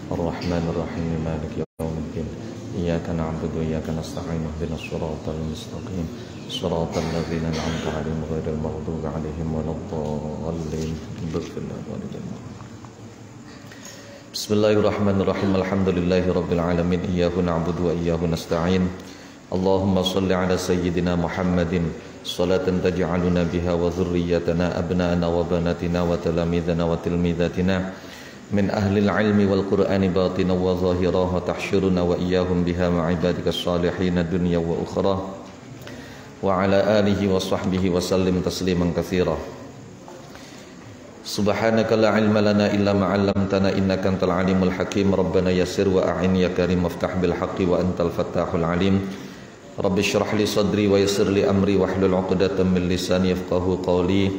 الرحمن الرحيم مالك يوم الدين إياك نعبد وإياك نستعين اهدنا الصراط المستقيم صراط الذين أنعمت عليهم غير المغضوب عليهم ولا الضالين. بسم الله الرحمن الرحيم الحمد لله رب العالمين إياه نعبد وإياه نستعين اللهم صل على سيدنا محمد صلاة تجعلنا بها وذريتنا أبناءنا وبناتنا وتلاميذنا وتلميذاتنا من أهل العلم والقرآن باطنا وظاهرا وتحشرنا وإياهم بها مع عبادك الصالحين الدنيا وأخرى وعلى آله وصحبه وسلم تسليما كثيرا. سبحانك لا علم لنا إلا ما علمتنا إنك أنت العليم الحكيم ربنا يسر وأعن يا كريم وافتح بالحق وأنت الفتاح العليم رب اشرح لي صدري ويسر لي أمري واحلل عقدة من لساني يفقهوا قولي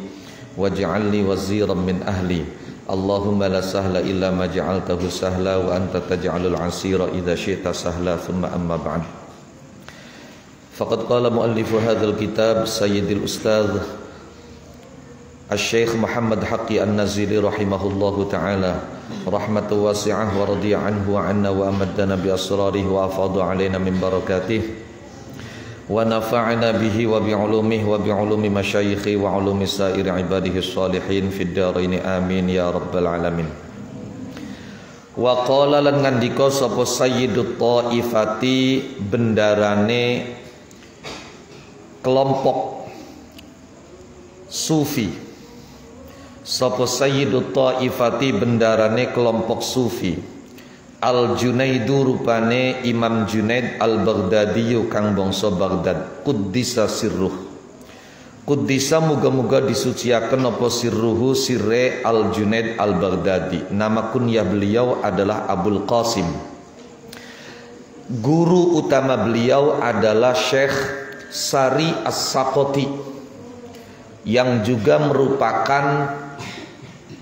واجعل لي وزيرا من أهلي اللهم لا سهل إلا ما جعلته سهلا وأنت تجعل العسير إذا شئت سهلا ثم أما بعد فقد قال مؤلف هذا الكتاب سيد الأستاذ الشيخ محمد حقي النزيلي رحمه الله تعالى رحمة واسعة ورضي عنه وعنا وأمدنا بأسراره وأفاض علينا من بركاته ونفعنا به وبعلومه وبعلوم مشايخه وعلوم سائر عباده الصالحين في الدارين آمين يا رب العالمين. Wa qala lan ngandika sapa sayyidut taifati bendarane kelompok sufi. Sapa sayyidut taifati bendarane kelompok sufi. Al-Junaidu rupane Imam Junaid Al-Baghdadiyu kang bangsa Baghdad Quddisa sirruh. Quddisa muga-muga disuciaken apa sirruhu sirre Al-Junaid Al-Baghdadi. Nama kunyah beliau adalah Abul Qasim. Guru utama beliau adalah Syekh Sari As-Saqati yang juga merupakan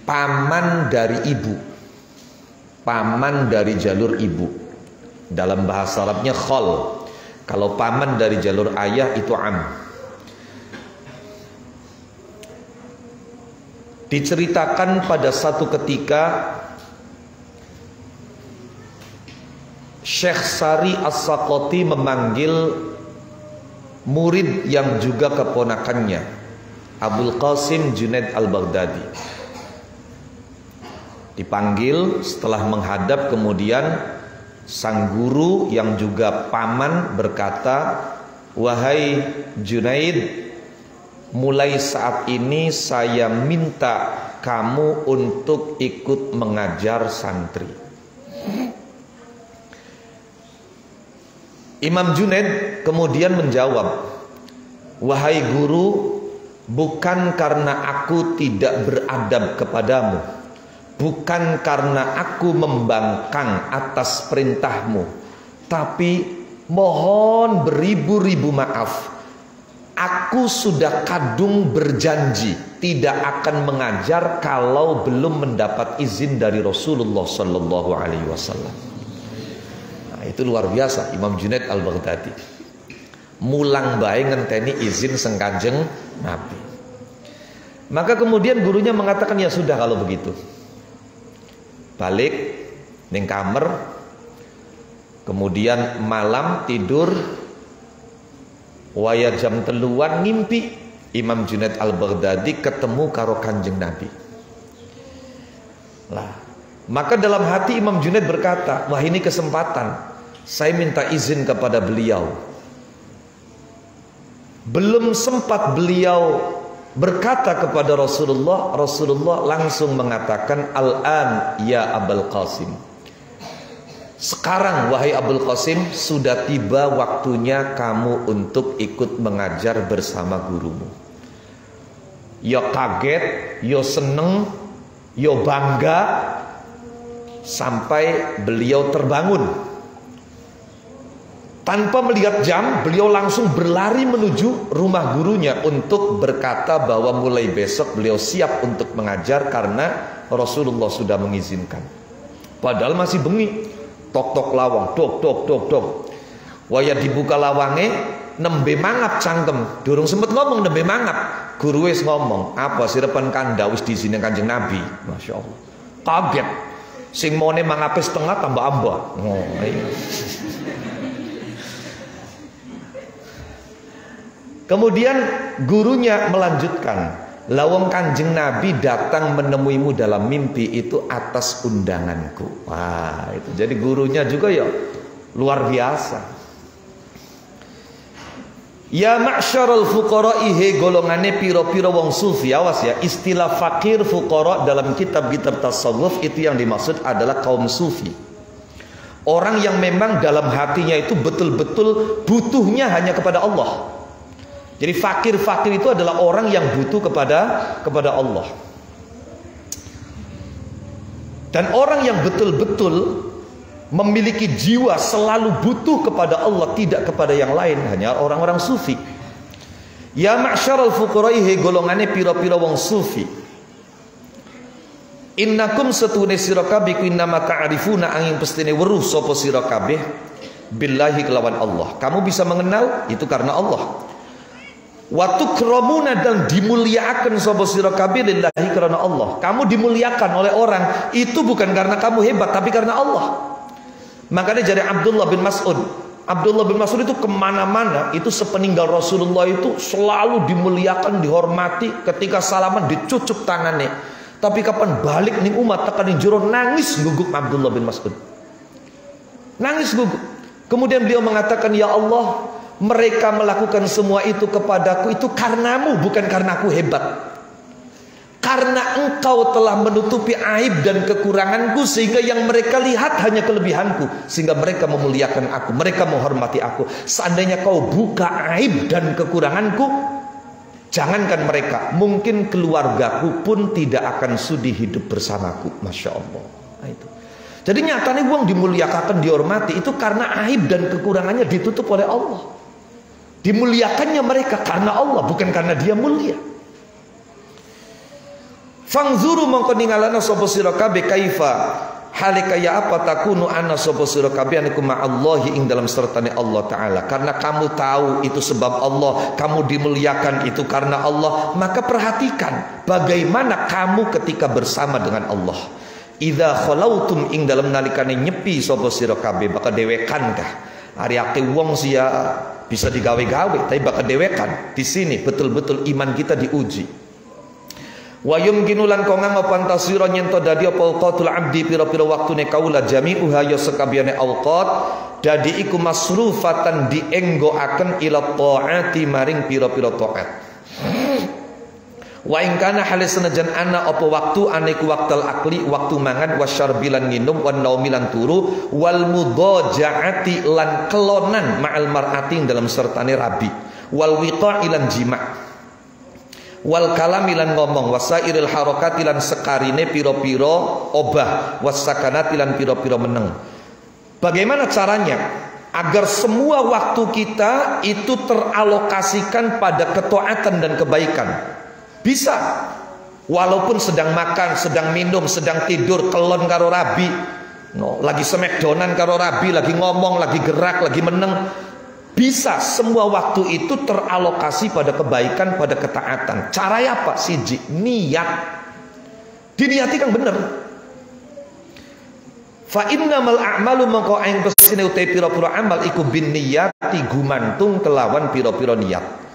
paman dari ibu, paman dari jalur ibu. Dalam bahasa Arabnya khol. Kalau paman dari jalur ayah itu am. Diceritakan pada satu ketika Syekh Sari As-Saqati memanggil murid yang juga keponakannya, Abul Qasim Junaid Al-Baghdadi. Dipanggil, setelah menghadap kemudian sang guru yang juga paman berkata, "Wahai Junaid, mulai saat ini saya minta kamu untuk ikut mengajar santri." Imam Junaid kemudian menjawab, "Wahai guru, bukan karena aku tidak beradab kepadamu, bukan karena aku membangkang atas perintahmu, tapi mohon beribu-ribu maaf. Aku sudah kadung berjanji tidak akan mengajar kalau belum mendapat izin dari Rasulullah Sallallahu Alaihi Wasallam." Nah, itu luar biasa Imam Junaid Al-Baghdadi. Mulang bae ngenteni izin sang Kanjeng Nabi. Maka kemudian gurunya mengatakan, "Ya sudah kalau begitu." Balik ning kamar, kemudian malam tidur, waya jam teluan ngimpi Imam Junaid Al-Baghdadi ketemu karo Kanjeng Nabi. Lah, maka dalam hati Imam Junaid berkata, "Wah, ini kesempatan, saya minta izin kepada beliau." Belum sempat beliau berkata kepada Rasulullah, Rasulullah langsung mengatakan, "Al-an ya Abul Qasim." Sekarang wahai Abul Qasim, sudah tiba waktunya kamu untuk ikut mengajar bersama gurumu. Ya kaget, ya seneng, ya bangga, sampai beliau terbangun. Tanpa melihat jam, beliau langsung berlari menuju rumah gurunya untuk berkata bahwa mulai besok beliau siap untuk mengajar karena Rasulullah sudah mengizinkan. Padahal masih bengi. Tok-tok lawang, dok. Waya dibuka lawange, nembe mangap cangkem. Durung sempet ngomong nembe mangap. Guru wis ngomong, "Apa sirepan kanda wis diizinin Kanjeng Nabi." Masya Allah. Kaget. Sing mone mangape setengah tambah amba. Oh, iya. Kemudian gurunya melanjutkan, lawang Kanjeng Nabi datang menemuimu dalam mimpi itu atas undanganku. Wah, itu jadi gurunya juga ya luar biasa. Ya ma'syarul fuqara'i, he golongane piro-piro wong sufi. Awas ya, istilah fakir fuqara dalam kitab-kitab tasawuf itu yang dimaksud adalah kaum sufi. Orang yang memang dalam hatinya itu betul-betul butuhnya hanya kepada Allah. Jadi fakir-fakir itu adalah orang yang butuh kepada Allah. Dan orang yang betul-betul memiliki jiwa selalu butuh kepada Allah, tidak kepada yang lain, hanya orang-orang sufi. Ya ma'syarul fuqara'i, he golongane pira-pira wong sufi. Innakum satune sira kabeh ku innama ta'rifuna angin pestine weruh sapa sira kabeh billahi kelawan Allah. Kamu bisa mengenal itu karena Allah. Wa tukramuna, dan dimuliakan sapa sira kabeh lillahi karena Allah. Kamu dimuliakan oleh orang itu bukan karena kamu hebat, tapi karena Allah. Makanya dari Abdullah bin Mas'ud, Abdullah bin Mas'ud itu kemana-mana itu sepeninggal Rasulullah itu selalu dimuliakan, dihormati. Ketika salaman dicucuk tangannya, tapi kapan balik nih umat tekan ning jero nangis guguk Abdullah bin Mas'ud, nangis guguk. Kemudian beliau mengatakan, ya Allah, mereka melakukan semua itu kepadaku itu karenamu, bukan karena aku hebat. Karena engkau telah menutupi aib dan kekuranganku, sehingga yang mereka lihat hanya kelebihanku, sehingga mereka memuliakan aku, mereka menghormati aku. Seandainya kau buka aib dan kekuranganku, jangankan mereka, mungkin keluargaku pun tidak akan sudi hidup bersamaku. Masya Allah. Nah, itu. Jadi nyatanya uang dimuliakan, dihormati itu karena aib dan kekurangannya ditutup oleh Allah. Dimuliakannya mereka karena Allah, bukan karena dia mulia. Fangzuru mongko ningalana sapa sira kabeh kaifa halika ya apa takunu ana sapa sira kabeh aniku ma'allahi ing dalam sertane Allah taala. Karena kamu tahu itu sebab Allah, kamu dimuliakan itu karena Allah, maka perhatikan bagaimana kamu ketika bersama dengan Allah. Idza khalautum ing dalam nalikane nyepi sapa sira kabeh bakal dewekan kah? Ari ake wong sia bisa digawe-gawe, tapi bakal dewekan. Di sini betul-betul iman kita diuji. Wa yumkinulan kongang apa tasira nyento dadi apa awqatul abdi pira-pira waktune kaula jami'uha ya sekabehane awqat dadi iku masrufatan dienggoaken ila taati maring pira-pira taat. Wa in kana halis senajan ana apa waktu aniku waktal akli waktu mangan wasyarbilan nginum wan naumilan turu wal mudajaati lan kelonan ma'al mar'ati dalam sertane rabi wal wiqa'ilan jima' wal kalamilan ngomong wasairil harakatilan sekarine piro-piro obah wasakanatilan piro-piro meneng. Bagaimana caranya agar semua waktu kita itu teralokasikan pada ketaatan dan kebaikan? Bisa walaupun sedang makan, sedang minum, sedang tidur, kelon karo rabi, lagi semekdonan karo rabi, lagi ngomong, lagi gerak, lagi meneng. Bisa semua waktu itu teralokasi pada kebaikan, pada ketaatan. Caranya apa? Siji, niat. Diniati kan bener. Fa innamal a'malu mongko aing pesine utai pira-pira amal iku bin niyati gumantung kelawan pira-pira niat.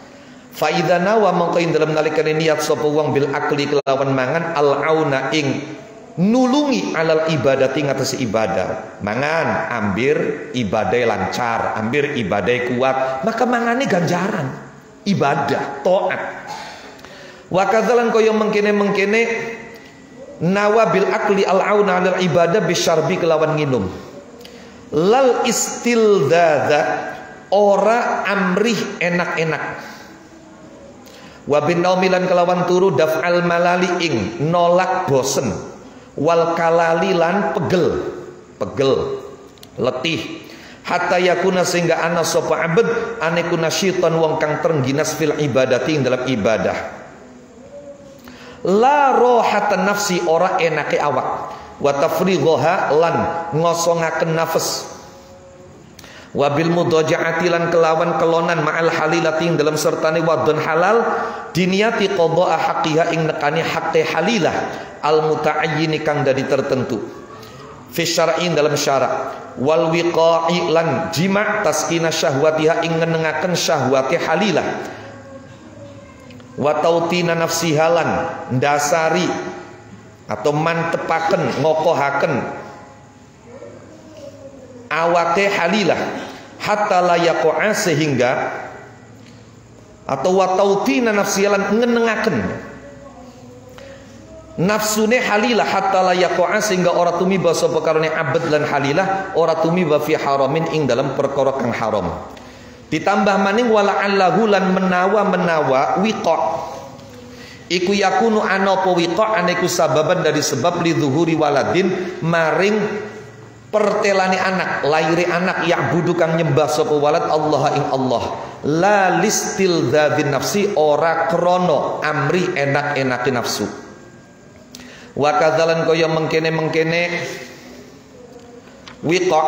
Fa idza nawa mongko ing dalem nalikane niat sapa wong bil akli kelawan mangan al auna ing nulungi alal ibadati ngatasi ibadah. Mangan ambir ibadah lancar, ambir ibadah kuat, maka mangane ganjaran ibadah taat. Wa kadzalan kaya mengkene-mengkene nawa bil akli al auna alal ibadah bisyarbi kelawan nginum. Lal istildada ora amrih enak-enak. Wa bin naumilan kelawan turu daf'al malali ing nolak bosen. Wal kalalilan pegel letih hatta yakuna sehingga ana sapa abad anekuna syaitan wong kang terengginas fil ibadati ing dalam ibadah la rohatan nafsi ora enake awak wa tafrighaha lan ngosongaken nafas wabil mudajaati lan kelawan kelonan ma'al halilati ing dalam sertane wadon halal diniati qada'a haqqiha ing nekani haqqe halilah al muta'ayyini kang dadi tertentu fi syar'in dalam syarak, wal wiqa'i lan jima' taskina syahwatiha ing ngenengaken syahwati halilah, wa tautina nafsihalan ndasari atau mantepaken ngokohaken awake halilah hatta la yaqa'a sehingga atau wa tautina nafsihalan ngenengaken nafsune halilah hatta la yaqa'a sehingga ora tumiba sapa karone abad lan halilah ora tumiba fi haramin ing dalam perkara kang haram. Ditambah maning wala allahu lan menawa wiqa iku yakunu anapa wiqa aneku sababan dari sebab li zuhuri waladin maring pertelane anak, laire anak ya'budu kang nyembah sapa walad Allah ing Allah la listil dzadzin nafsi ora krono amri enak-enake nafsu. Wa kadzalan kaya mengkene-mengkene wiqa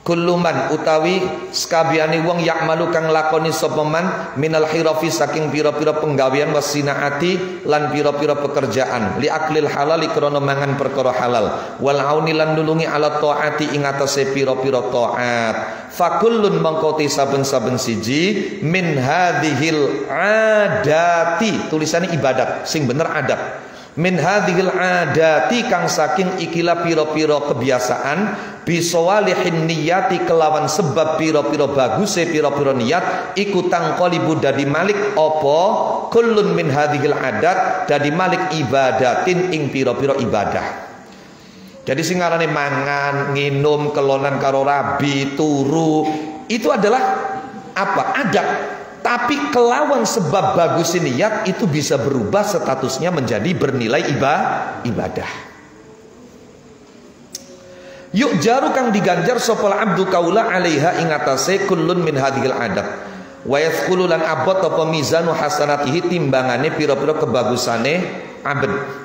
kulluman utawi sekabehane wong yakmalu kang lakoni sapa man minal hirafi saking pira-pira penggawean wasinaati lan pira-pira pekerjaan li aklil halal krana mangan perkara halal wal auni lan nulungi ala taati ing atase pira-pira taat fakullun mangkoti saben-saben siji min hadhil adati tulisane ibadat sing bener adab min hadhil adati kang saking ikilah pira-pira kebiasaan bisawalihin niyati kelawan sebab pira-pira baguse pira-pira niat iku tangqalibu dadi malik apa kullun min hadhil adat dadi malik ibadatin ing pira-pira ibadah. Jadi sing ngarane mangan, nginum, kelonan karo rabi, turu itu adalah apa? Adat. Tapi kelawan sebab bagus niat itu bisa berubah statusnya menjadi bernilai ibadah. Yuk jaru kang diganjar sopal abdu kaula alaiha ing atase kullun min hadhil adat. Wa yadkhulu lan abot apa mizanu hasanatihi timbangane pira-pira kebagusane abd.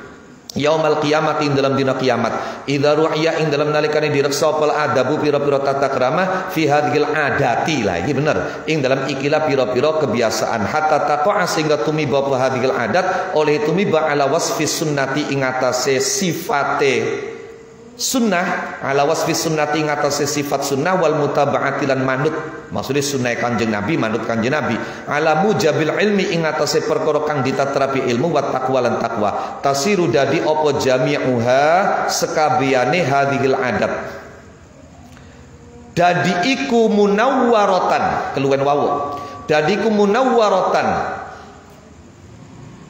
Yaumal qiyamati ing dalam dina kiamat idza ru'ya ing dalam nalikane direksa pal adabu pira-pira tata krama fi hadhil adati lah iki bener ing dalam ikilah pira-pira kebiasaan hatta taqa'a sehingga tumiba hadhil adat oleh tumiba ala wasfi sunnati ing atase sifate sunnah ala wasfi sunnati ing atase sifat sunnah wal mutaba'ati lan manut maksudnya sunnah kanjeng Nabi manut kanjeng Nabi ala mujabil ilmi ing atase perkara kang ditatrapi ilmu wa taqwa lan taqwa tasiru dadi apa jami'uha sekabehane hadhil adat dadi iku munawwaratan keluwen wawu dadi iku munawwaratan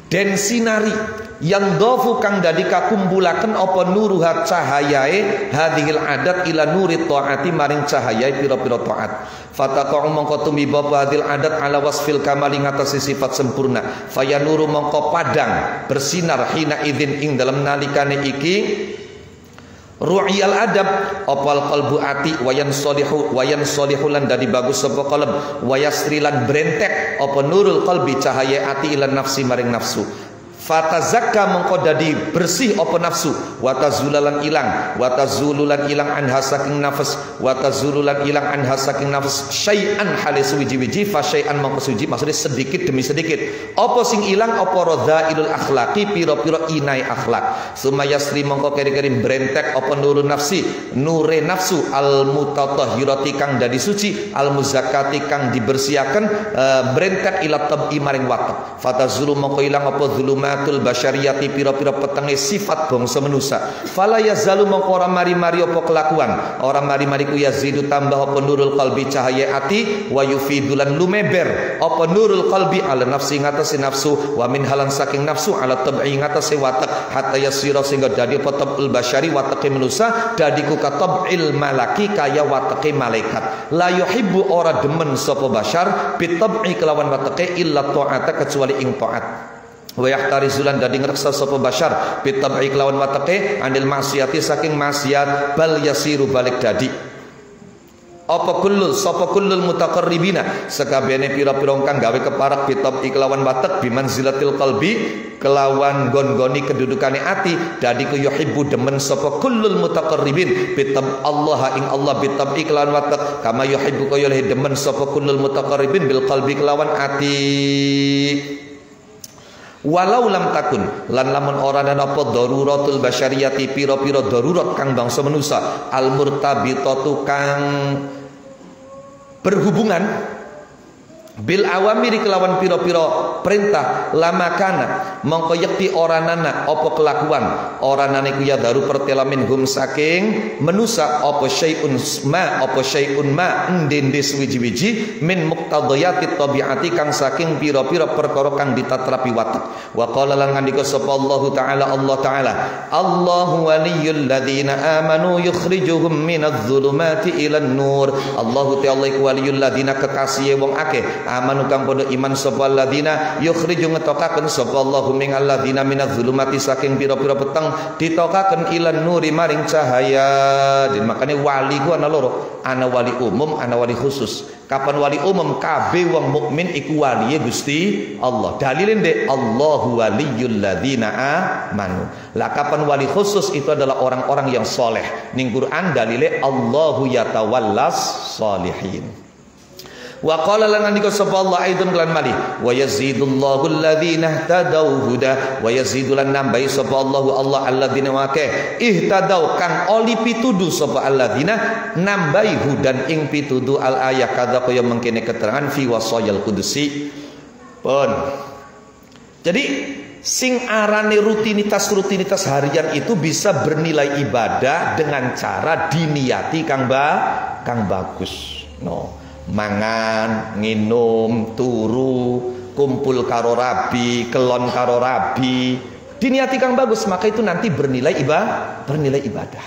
den sinari yang dofu kang dadi kakumpulaken apa nuruhat cahayae hadhil adat ila nuri taati maring cahayae pira-pira taat fataqa'u mongko tumiba hadhil adat ala wasfil kamal ing atase sifat sempurna fayanuru mongko padang bersinar hina idzin ing dalam nalikane iki ru'yal adab opal qalbu ati wayan solihu lan dadi bagus sapa qalb wayasrilan brentek apa nurul qalbi cahaya ati ila nafsi maring nafsu fatazakka mongko dadi bersih apa nafsu watazulalan ilang watazululan ilang anha saking nafas watazululan ilang anha saking nafas syai'an halis wiji-wiji fa syai'an mongko suji maksudnya sedikit demi sedikit apa sing ilang apa radhailul akhlaqi pira-pira inai akhlak sumayasri mongko keri-keri brentek apa nurun nafsi nure nafsu al mutatahhirati kang dadi suci al muzakkati kang dibersihaken brentek ila tabi maring watak fatazulu mongko ilang apa zulumat basyariyati pira-pira petenge sifat bangsa manusia fala yazalu mongko ora mari-mari apa kelakuan ora mari-mari ku yazidu tambah apa nurul qalbi cahaya ati wa yufidulan lumeber apa nurul qalbi ala nafsi ngatasi nafsu wa min halan saking nafsu ala tab'i ngatasi watak hatta yasira sehingga dadi apa tab'ul basyari watake manusia dadi ku katab'il malaki kaya watake malaikat la yuhibbu ora demen sapa basyar bitab'i kelawan watake illa ta'ata kecuali ing taat wa yahtarizulan dadi ngreksa sapa basyar bitab'i kelawan watake anil maksiati saking maksiat bal yasiru balik dadi apa kullul mutaqarribina sakabehane pira-pira kang gawe keparak bitab'i kelawan watak bimanzilatil qalbi kelawan gon-goni kedudukane ati dadi ku yuhibbu demen sapa kullul mutaqarribin bitab Allah ing Allah bitab'i kelawan watak kama yuhibbu kaya demen sapa kullul mutaqarribin bil qalbi kelawan ati Walau lam takun lan lamun ora ana apa daruratul basyariyati pira-pira darurat kang bangsa manusa al murtabitatu kang berhubungan bil awamiri kelawan pira-pira perintah lama kana mongko yekti ora nana apa kelakuan ora nane ku ya daru pertela minhum saking menusa apa syai'un ma ndendes wiji-wiji min muqtadayati tabiati kang saking pira-pira perkara kang ditatrapi watak wa qala lan ngandika sapa Allah taala Allahu waliyul ladzina amanu yukhrijuhum minadh dhulumati ilan nur Allahu ta'ala iku waliyul ladzina kekasih wong akeh amanu kang padha iman sapa alladzina yukhriju ngetokaken sapa Allahu min alladzina minadz zulumati saking pira-pira peteng ditokaken ilan nuri maring cahaya. Dan makanya wali ku ana loro, ana wali umum, ana wali khusus. Kapan wali umum? Kabeh wong mukmin iku waliye Gusti Allah. Dalile ndek Allahu waliyul ladzina amanu. Lah kapan wali khusus? Itu adalah orang-orang yang soleh. Ning Quran dalile Allahu yatawallas sholihin. Wa qala lan andika sapa Allah aidun kelan malih wa yazidullahu alladhina ihtadaw huda wa yazidulan nambahi sapa Allah alladzina wake ihtadaw kang oli pitudu sapa alladzina nambahi hudan ing pitudu al ayat kadza kaya mengkene keterangan fi wasayal qudusi pun. Jadi sing arane rutinitas harian itu bisa bernilai ibadah dengan cara diniati kang bagus. No. Mangan, nginum, turu, kumpul karo rabi, kelon karo rabi, diniati kang bagus, maka itu nanti bernilai ibadah.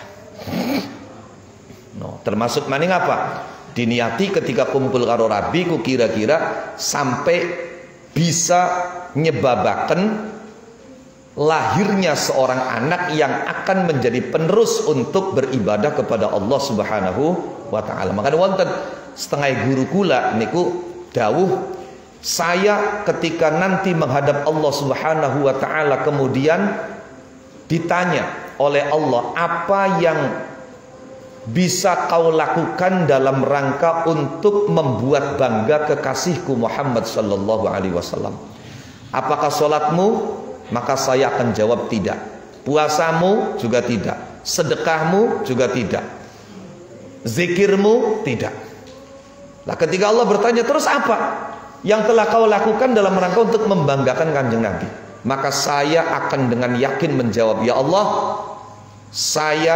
No, termasuk maning apa? Diniati ketika kumpul karo rabi, ku kira-kira sampai bisa nyebabaken lahirnya seorang anak yang akan menjadi penerus untuk beribadah kepada Allah Subhanahu wa taala. Maka wonten setengah guru kula niku dawuh, saya ketika nanti menghadap Allah Subhanahu wa taala kemudian ditanya oleh Allah, apa yang bisa kau lakukan dalam rangka untuk membuat bangga kekasihku Muhammad sallallahu alaihi wasallam? Apakah salatmu? Maka saya akan jawab tidak. Puasamu juga tidak. Sedekahmu juga tidak. Zikirmu tidak. Nah, ketika Allah bertanya, terus apa yang telah kau lakukan dalam rangka untuk membanggakan Kanjeng Nabi? Maka saya akan dengan yakin menjawab, ya Allah, saya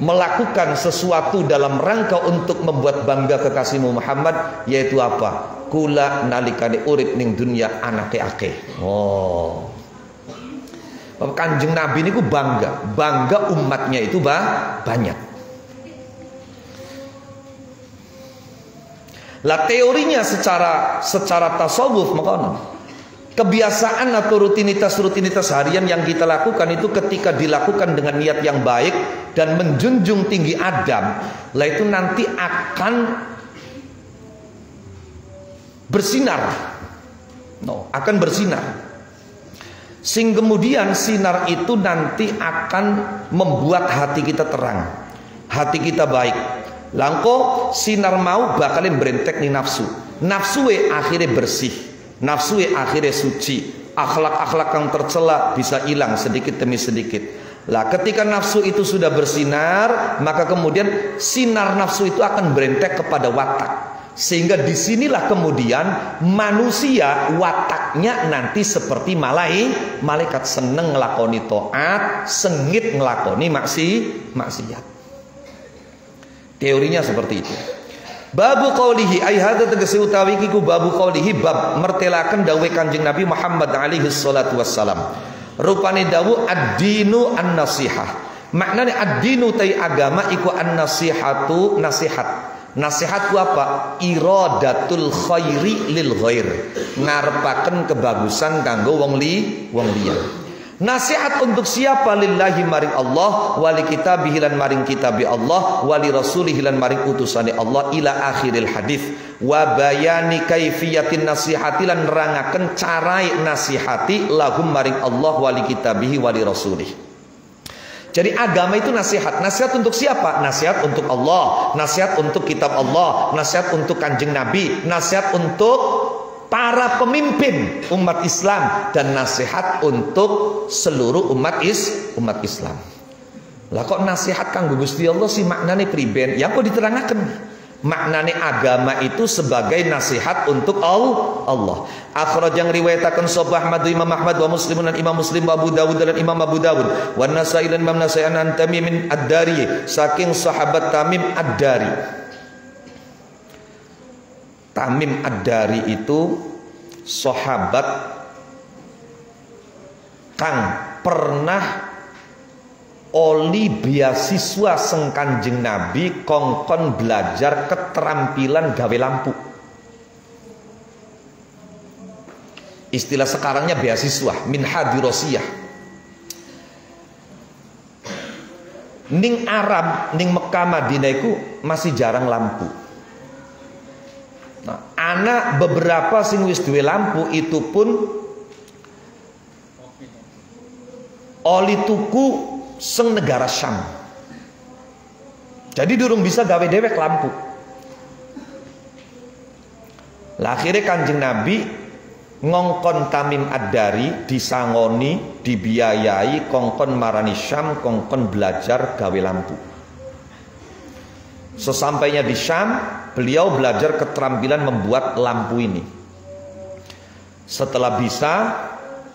melakukan sesuatu dalam rangka untuk membuat bangga kekasihmu Muhammad, yaitu apa? Kula nalikane urip ning dunya anake akeh. Oh. Kanjeng Nabi niku bangga umatnya itu banyak. Lah teorinya secara tasawuf makanya kebiasaan atau rutinitas harian yang kita lakukan itu ketika dilakukan dengan niat yang baik dan menjunjung tinggi adab, lah itu nanti akan bersinar. Akan bersinar. Sing kemudian sinar itu nanti akan membuat hati kita terang, hati kita baik. Langko sinar mau bakalin berentek nih nafsu. Nafsuwe akhirnya bersih, nafsuwe akhirnya suci. Akhlak-akhlak yang tercela bisa hilang sedikit demi sedikit. Lah ketika nafsu itu sudah bersinar, maka kemudian sinar nafsu itu akan berentek kepada watak. Sehingga disinilah kemudian manusia wataknya nanti seperti malaikat, seneng ngelakoni to'at, sengit ngelakoni maksiat. Teorinya seperti itu. Babu qaulihi ay hadza tegese utawi iku babu qaulihi bab mertelaken dawuh Kanjeng Nabi Muhammad alaihi salatu wassalam. Rupane dawuh ad-dinu an-nasihah. Maknane ad-dinu tai agama iku an-nasihatu nasihat. Nasihat ku apa? Iradatul khairi lil ghair. Ngarepaken kebagusan kanggo wong liya. Nasihat untuk siapa? Lillahi maring Allah, wali kitabihi lan maring kitabi Allah, wali rasulihi lan maring utusane Allah ila akhiril hadis. Wa bayani kaifiyatin nasihati lan nerangaken carai nasihati lahum maring Allah, wali kitabihi, wali rasulih. Jadi agama itu nasihat. Nasihat untuk siapa? Nasihat untuk Allah, nasihat untuk kitab Allah, nasihat untuk Kanjeng Nabi, nasihat untuk para pemimpin umat Islam dan nasihat untuk seluruh umat Islam. Lah kok nasihat kanggo Gusti Allah sih maknane priben? Ya kok diterangkan. Maknane agama itu sebagai nasihat untuk Allah. Akhraj yang riwayatakan sahih Ahmad, Imam Ahmad wa Muslim dan Imam Muslim wa Abu Dawud dan Imam Abu Dawud wa Nasa'i dan Imam Nasa'i an Tamim ad-Dari, saking sahabat Tamim ad-Dari. Tamim ad-Dari itu sahabat kang pernah oli beasiswa seng Kanjeng Nabi kongkon belajar keterampilan gawe lampu. Istilah sekarangnya beasiswa, minhadirosiyah. Ning Arab, ning Mekah Madinah iku masih jarang lampu. Nah, anak beberapa sing wis duwe lampu itu pun oli tuku seng negara Syam. Jadi durung bisa gawe dewek lampu. Lah akhirnya Kanjeng Nabi ngongkon Tamim ad-Dari, disangoni, dibiayai, kongkon marani Syam, kongkon belajar gawe lampu. Sesampainya di Syam, beliau belajar keterampilan membuat lampu ini. Setelah bisa,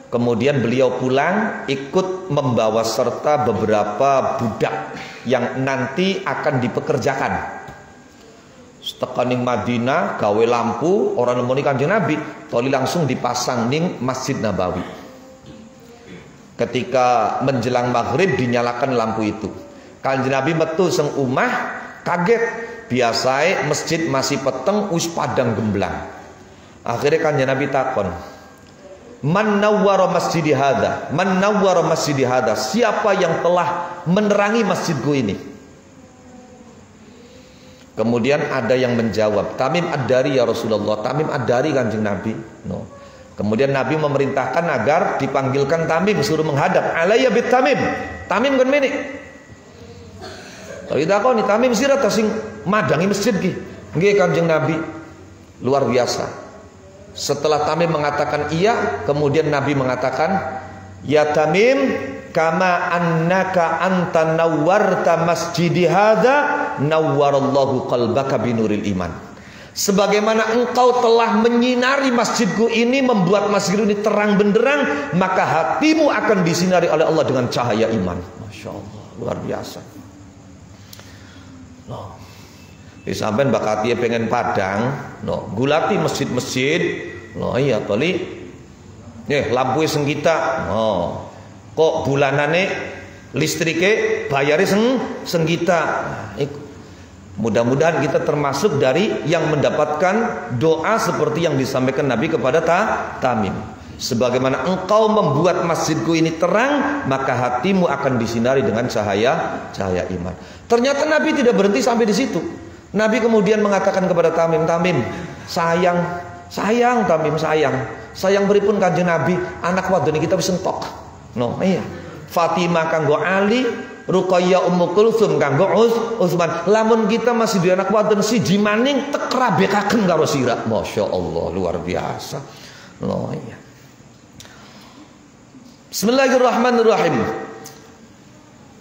kemudian beliau pulang ikut membawa serta beberapa budak yang nanti akan dipekerjakan. Tekaning Madinah gawe lampu, orang nemoni Kanjeng Nabi, toli langsung dipasang ning Masjid Nabawi. Ketika menjelang maghrib dinyalakan lampu itu. Kanjeng Nabi metu seng umah kaget, biasanya masjid masih peteng wis padang gemblang. Akhirnya Kanjeng Nabi takon, Man nawwara masjidi hadza, man nawwara masjidi hadza, siapa yang telah menerangi masjidku ini? Kemudian ada yang menjawab, Tamim ad-Dari ya Rasulullah. Tamim ad-Dari Kanjeng Nabi. No. Kemudian Nabi memerintahkan agar dipanggilkan Tamim, suruh menghadap. Alayya bit Tamim. Tamim kan mene. Tapi takon ni Tamim sirat sing madangi masjid ki. Nggih Kanjeng Nabi. Luar biasa. Setelah Tamim mengatakan iya, kemudian Nabi mengatakan, ya Tamim, kama annaka anta nawwarta masjidi hadza, nawwarallahu qalbaka binuril iman. Sebagaimana engkau telah menyinari masjidku ini, membuat masjid ini terang benderang, maka hatimu akan disinari oleh Allah dengan cahaya iman. Masya Allah, luar biasa. No. Sampai bakat dia pengen padang, no, gulati masjid-masjid, no iya toli, lampu sengkita, no, kok bulanane listrike bayari sengkita. Mudah-mudahan kita termasuk dari yang mendapatkan doa seperti yang disampaikan Nabi kepada Tamim. Sebagaimana engkau membuat masjidku ini terang, maka hatimu akan disinari dengan cahaya iman. Ternyata Nabi tidak berhenti sampai di situ. Nabi kemudian mengatakan kepada Tamim, Tamim, sayang Tamim, sayang beripun Kanjeng Nabi, anak wadon kita wis entok. No, iya. Fatimah kanggo Ali, Ruqayyah Ummu Kulsum kanggo Utsman. Lamun kita masih di anak wadon siji maning tekrabekaken karo sira. Masya Allah, luar biasa. No, iya. Bismillahirrahmanirrahim.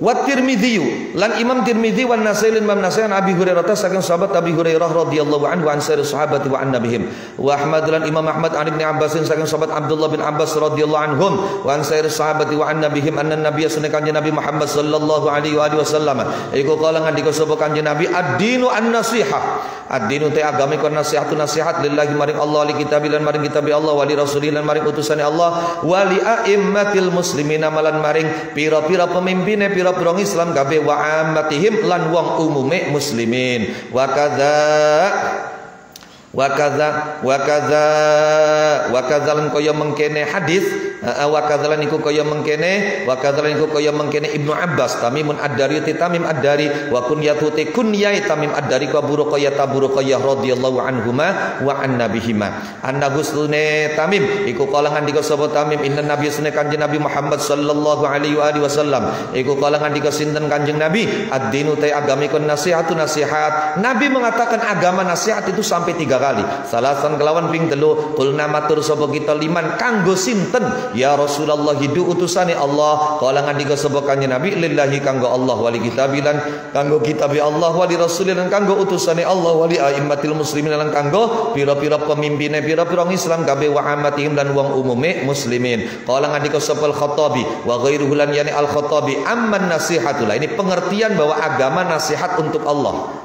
Wa Tirmidzi lan Imam Tirmidzi wan Nasa'i lan Imam Nasa'i an Abi Hurairah saking sahabat Abi Hurairah radhiyallahu anhu an sayyidil sahabati wa an nabihim wa Ahmad lan Imam Ahmad an Ibnu Abbas saking sahabat Abdullah bin Abbas radhiyallahu anhum wa an sayyidil sahabati wa an nabihim anna nabiyya sunnakan Nabi Muhammad sallallahu alaihi wasallam iku kala ngandika sapa Kanjeng Nabi ad-dinu an-nasihah. Ad-dinu te agama iku nasihatun nasihat lillahi maring Allah li kitabil lan maring kitab Allah wa li rasulih lan maring utusane Allah wa li a'immatil muslimina malan maring pira-pira pemimpine pira-pira Islam kabeh wa ammatihim lan wong umume muslimin wa kadza lan kaya mengkene hadis wa kadza lan iku kaya mengkene Ibnu Abbas Tamimun ad-Dari Tamim ad-Dari wa kunyatu kunyai Tamim ad-Dari ka Buruqayyah radhiyallahu anhuma wa an nabihima anna gusune Tamim iku kala ngandika sapa Tamim inna nabiy sunne Kanjeng Nabi Muhammad sallallahu alaihi wasallam iku kala ngandika sinten Kanjeng Nabi ad-dinu ta agama iku nasihatun nasihat. Nabi mengatakan agama nasihat itu sampai 3 kali. Salasan kelawan ping 3 qulna matur sapa kita liman kanggo sinten ya Rasulullah hidu utusane Allah. Kala ngandika sapa kanjeng Nabi lillahi kanggo Allah wali kitabilan kanggo kitabi Allah wali rasulilan kanggo utusane Allah wali aimmatil muslimin lan kanggo pira-pira pemimpine pira-pira Islam kabeh wa amatihim lan wong umume muslimin. Kala ngandika sapa Al-Khattabi wa ghairuhu lan yani Al-Khattabi amman nasihatullah. Ini pengertian bahwa agama nasihat untuk Allah.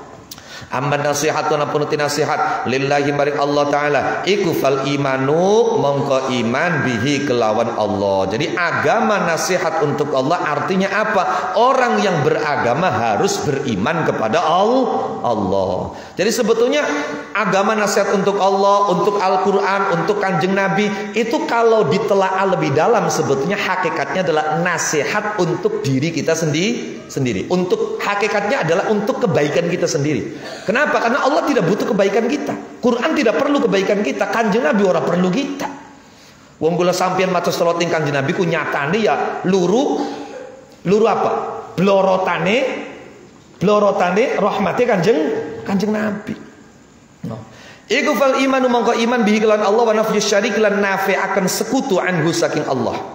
Amman nasihatun apunuti nasihat lillahi maring Allah Ta'ala iku fal imanu mongko iman bihi kelawan Allah. Jadi agama nasihat untuk Allah artinya apa? Orang yang beragama harus beriman kepada Allah. Jadi sebetulnya agama nasihat untuk Allah, untuk Al-Quran, untuk Kanjeng Nabi itu kalau ditelaah lebih dalam sebetulnya hakikatnya adalah nasihat untuk diri kita sendiri. Untuk hakikatnya adalah untuk kebaikan kita sendiri. Kenapa? Karena Allah tidak butuh kebaikan kita. Quran tidak perlu kebaikan kita. Kanjeng Nabi ora perlu kita. Wong kula sampeyan maca selawat ing Kanjeng Nabi ku nyatane ya luru apa? Blorotane rahmate Kanjeng Nabi. No. Iku fal imanu mongko iman bihi kelan Allah wa nafyu syarik lan nafi akan sekutu anhu saking Allah.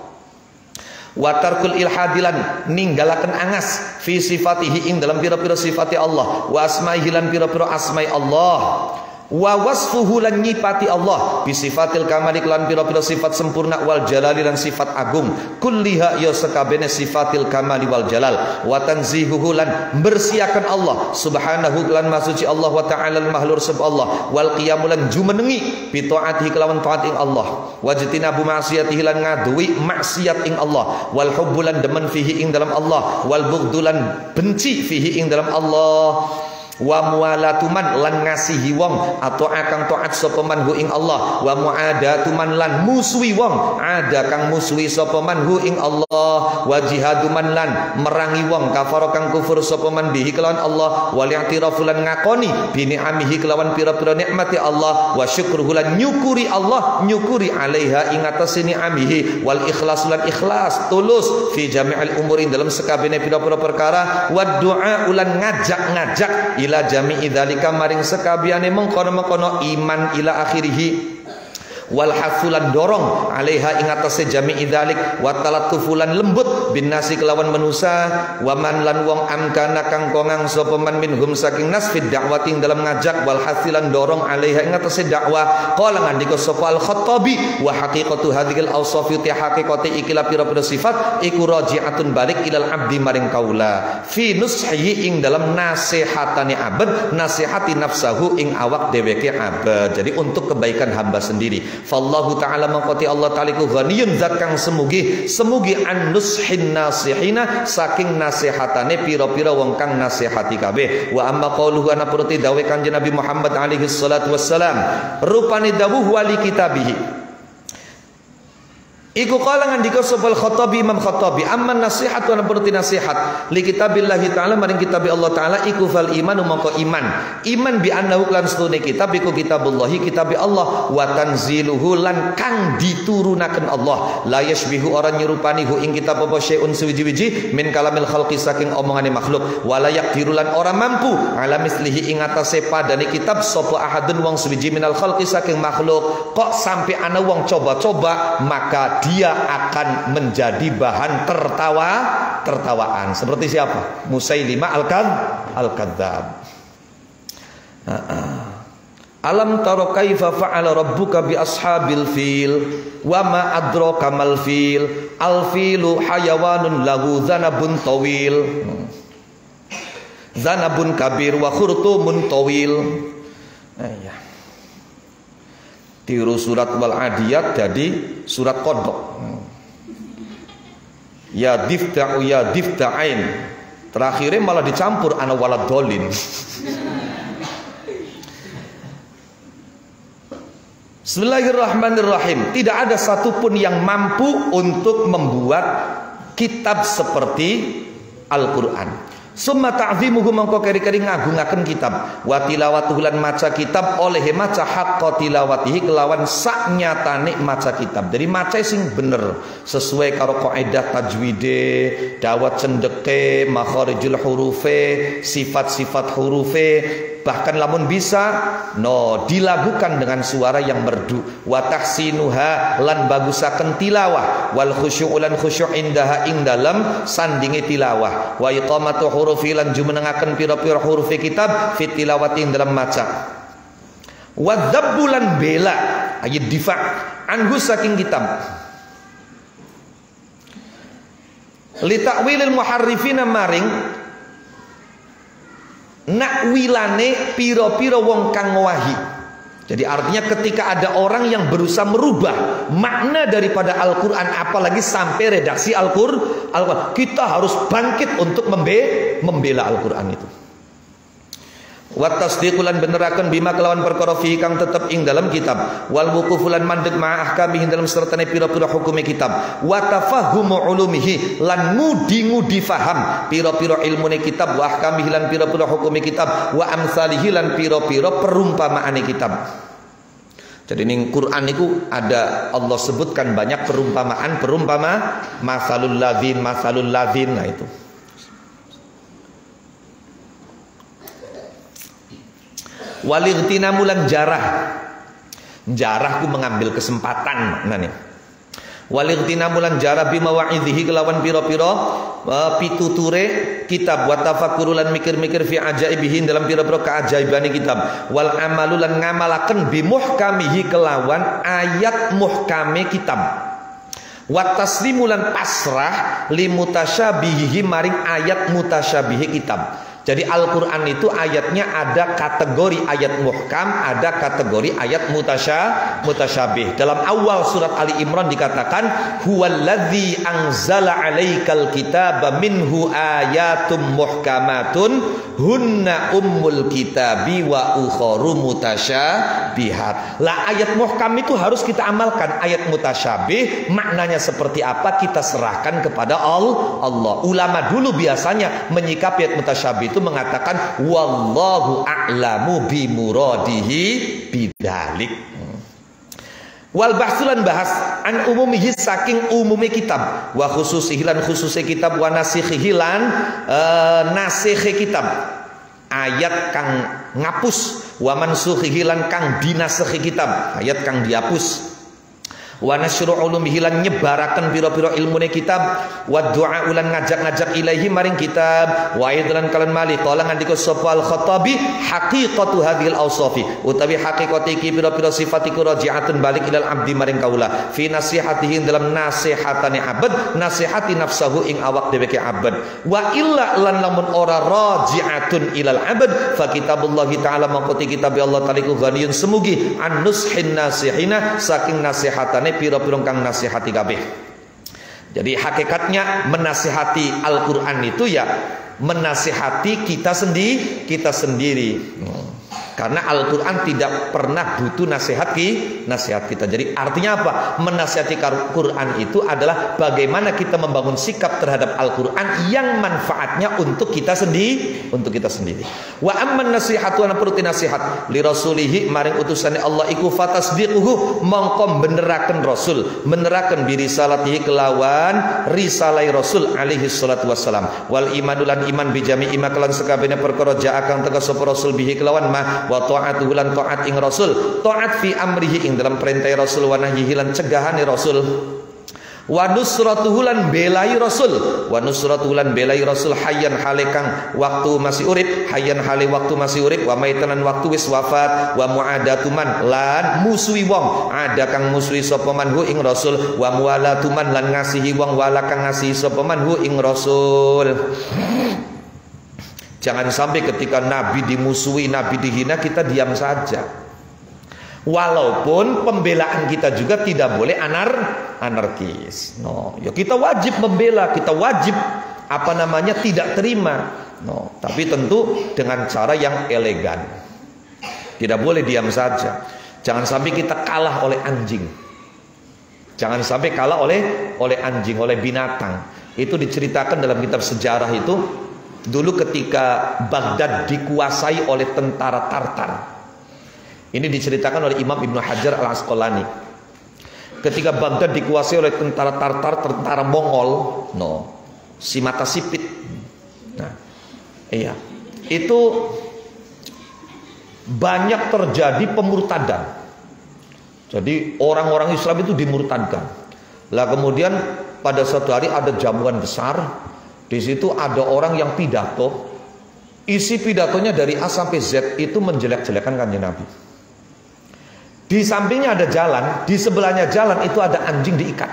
Watarkul ilhadilan ninggalaken angas fi sifatihi ing dalam pira-pira sifati Allah wa asmaihi lan pira-pira asmai Allah wa wasfuhu lan nyipati Allah bi sifatil kamali lan pira-pira sifat sempurna wal jalali lan sifat agung kulliha ya sakabene sifatil kamali wal jalal wa tanzihuhu lan bersiakan Allah subhanahu lan masuci Allah wa ta'ala mahlur sub Allah wal qiyamul lan jumenengi bi taatihi kelawan taat ing Allah wajtinabu ma'siyatihi lan ngadui maksiat ing Allah wal hubbulan demen fihi ing dalam Allah wal bughdulan benci fihi ing dalam Allah wa mualatuman lan ngasihi wong atau akang taat sapa man hu ing Allah wa muadatuman lan musuhi wong ada kang musuhi sapa man hu ing Allah wa jihaduman lan merangi wong kafara kang kufur sapa man bihi kelawan Allah wal i'tirafu lan ngakoni bi ni'amihi kelawan pira-pira nikmati Allah wa syukruhu lan nyukuri Allah nyukuri alaiha ing atase ni'amihi wal ikhlas lan ikhlas tulus fi jami'il umuri dalam sekabehane pira-pira perkara wa du'a ulan ngajak ila jami'i dzalika maring sekabiane mengkono-mengkono iman ila akhirih wal hasulan dorong alaiha ing atase jami'i dzalik wa talattufulan lembut bin nasi kelawan manusa wa man lan wong amkana kang kongang sapa man minhum saking nas fid da'wati dalam ngajak wal hasilan dorong alaiha ing atase dakwah qala ngandika sapa al-Khattabi wa haqiqatu hadhil awsaf ti haqiqate ikilah pira-pira sifat iku raji'atun balik ilal abdi maring kaula fi nushihi ing dalam nasihatane abad nasihati nafsahu ing awak dheweke abad. Jadi untuk kebaikan hamba sendiri. Fallahu ta'ala mengkoti Allah ta'ala ku ghaniyun zat kang semugi an nushin nasihina saking nasihatane pira-pira wong kang nasihati kabeh. Wa amma qauluhu ana purti dawe Kanjeng Nabi Muhammad alaihi salatu wassalam rupane dawuh wali kitabihi iku qala ngandika sapa Al-Khattabi Imam Khattabi amman nasihat wa nabrti nasihat li kitabillahi ta'ala maring kitab Allah ta'ala iku fal imanu mongko iman bi annahu lan stune kitab iku kitabullahi kitab Allah wa tanziluhu lan kang diturunaken Allah la yashbihu orang nyerupani hu ing kitab apa syai'un suwiji-wiji min kalamil khalqi saking omongane makhluk wala yaqdiru lan ora mampu ala mislihi ing atase padane kitab sapa ahadun wong suwiji minal khalqi saking makhluk kok sampai ana wong coba-coba maka dia akan menjadi bahan tertawaan. Seperti siapa? Musailimah al-Kadzdzab. Alam tara kaifa fa'ala rabbuka bi ashabil fil wa ma adraka mal fil al filu hayawanun lahu zanabun tawil zanabun kabir wa khurtumun tawil. Tiru surat wal adiyat jadi surat Qadr. Ya difta'u ya difta'ain. Terakhirnya malah dicampur ana walad dolin. Bismillahirrahmanirrahim. Tidak ada satupun yang mampu untuk membuat kitab seperti Al-Quran. Summa ta'zimuhu mongko keri-keri ngagungaken kitab wa tilawatuhu lan maca kitab oleh maca haqqa tilawatihi kelawan sak nyatane maca kitab. Jadi maca sing bener sesuai karo kaidah tajwide, dawat cendeke, makharijul hurufe, sifat-sifat hurufe, bahkan lamun bisa dilakukan dengan suara yang merdu. Wa tahsinuha lan bagusaken tilawah, wal khusyu'u lan khusyuk indaha ing dalem sandinge tilawah, wa iqamatu hurufi lan jumenengaken pira-pira hurufi kitab fit tilawati ing dalem maca. Wa dzabbulan bela ayat difa anhu saking kitab. Li ta'wilil muharrifina maring nakwilane piro-piro wong kang ngowahi. Jadi artinya ketika ada orang yang berusaha merubah makna daripada Al-Quran, apalagi sampai redaksi Al-Quran, kita harus bangkit untuk membela Al-Quran itu. Wa tasdiqulan beneraken bima kelawan perkara fi kang tetep ing dalam kitab, wal wuqufulan mandeg ma ahkamihi dalam sertane pira-pira hukume kitab, wa tafahhumu ulumihi lan ngudi-ngudi faham pira-pira ilmune kitab, wa ahkamihi lan pira-pira hukume kitab, wa amsalihi lan pira-pira perumpamaane kitab. Jadi ning Quran itu ada Allah sebutkan banyak perumpamaan masalul ladzin nah itu. Walightina mulan jarahku mengambil kesempatan maknanya. Walightina mulan jarah bima wa'idhihi kelawan pira-pira pituture kitab, wa tafakkurulan mikir-mikir fi ajaibihi dalam pira-pira keajaibane kitab, wal amalulan ngamalaken bimuhkamihi kelawan ayat muhkame kitab, wa taslimulan pasrah limutasyabihi maring ayat mutasyabihi kitab. Jadi Al-Quran itu ayatnya ada kategori ayat muhkam, ada kategori ayat mutasyabih. Dalam awal surat Ali Imran dikatakan huwallazi anzala 'alaikal kitaba minhu ayatum muhkamatun hunna ummul kitabi wa ukharu mutasyabihat. Lah ayat muhkam itu harus kita amalkan. Ayat mutasyabih maknanya seperti apa kita serahkan kepada Allah. Ulama dulu biasanya menyikapi ayat mutasyabih itu mengatakan wallahu a'lamu bi muradihi bidzalik. Wal bahsulan bahas an umumihi saking umumi kitab, wa khususihi lan khususi kitab, wa nasikhihi lan nasikhi kitab, ayat kang ngapus, wa mansukhihi lan kang dinasikhi kitab, ayat kang dihapus. Wa nasyru ulumihi lan nyebaraken pira-pira ilmune kitab, wa du'a ulan ngajak-ngajak ilaihi maring kitab, wa idlan kalan mali qala ngandika sapa al-Khattabi haqiqatu hadhil awsafi utawi haqiqati iki pira-pira sifat iku raji'atun balik ilal abdi maring kaula fi nasihatihi dalam nasihatane abad, nasihati nafsahu ing awak dheweke abad, wa illa lan lamun ora raji'atun ilal abad fa kitabullahi ta'ala maqti kitab Allah taliku ghaniyun semugi an nushin nasihina saking nasihatane pira-pira kang nasihati kabeh. Jadi hakikatnya menasihati Al-Quran itu ya menasihati kita sendiri. Karena Al-Quran tidak pernah butuh nasihat kita. Jadi artinya apa? Menasihati Al-Quran itu adalah bagaimana kita membangun sikap terhadap Al-Quran yang manfaatnya untuk kita sendiri. Wa amman nasihatu ana perlu nasihat li rasulihi maring utusane Allah iku fatasdiquhu mongko beneraken Rasul, beneraken bi risalatihi kelawan risalai Rasul alaihi salatu wassalam, wal imanulan iman bi jami'i makalan sakabehane perkara jaa kang teka sapa Rasul bihi kelawan ma wa ta'atuhu lan ta'at ing Rasul, ta'at fi amrihi ing dalam perintah Rasul, wa nahyihi lan cegahane Rasul, wa nusratuhu lan belai Rasul, wa nusratuhu lan belai Rasul hayyan hale kang waktu masih urip, hayyan hale waktu masih urip, wa maitanan waktu wis wafat, wa muadatuman lan musuhi wong, ada kang musuhi sapa manhu ing Rasul, wa mualatuman lan ngasihi wong wala kang ngasihi sapa manhu ing Rasul. Jangan sampai ketika Nabi dimusuhi, Nabi dihina, kita diam saja. Walaupun pembelaan kita juga tidak boleh anarkis. Ya kita wajib membela, kita wajib tidak terima. Tapi tentu dengan cara yang elegan. Tidak boleh diam saja. Jangan sampai kita kalah oleh anjing. Jangan sampai kalah oleh anjing, oleh binatang. Itu diceritakan dalam kitab sejarah itu. Dulu ketika Baghdad dikuasai oleh tentara Tartar. Ini diceritakan oleh Imam Ibnu Hajar Al-Asqalani. Ketika Baghdad dikuasai oleh tentara Tartar, tentara Mongol, si mata sipit. Nah, iya. Itu banyak terjadi pemurtadan. Jadi orang-orang Islam itu dimurtadkan. Lah kemudian pada suatu hari ada jamuan besar. Di situ ada orang yang pidato. Isi pidatonya dari A sampai Z itu menjelek-jelekan Kanjeng Nabi. Di sampingnya ada jalan, di sebelahnya jalan itu ada anjing diikat.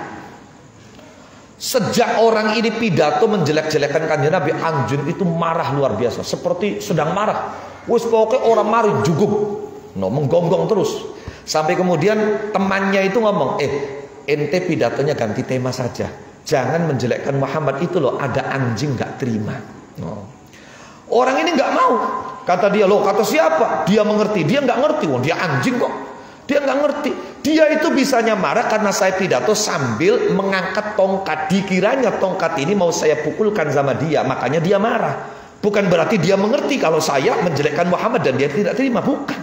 Sejak orang ini pidato menjelek-jelekan Kanjeng Nabi, anjing itu marah luar biasa, seperti sedang marah. Wis pokoknya orang marah juguk, menggonggong terus. Sampai kemudian temannya itu ngomong, ente pidatonya ganti tema saja, jangan menjelekkan Muhammad itu loh, ada anjing gak terima. Orang ini nggak mau. Kata dia, loh kata siapa? Dia mengerti. Dia nggak ngerti. Wong dia anjing kok. Dia nggak ngerti. Dia itu bisanya marah karena saya pidato sambil mengangkat tongkat. Dikiranya tongkat ini mau saya pukulkan sama dia. Makanya dia marah. Bukan berarti dia mengerti kalau saya menjelekkan Muhammad dan dia tidak terima. Bukan.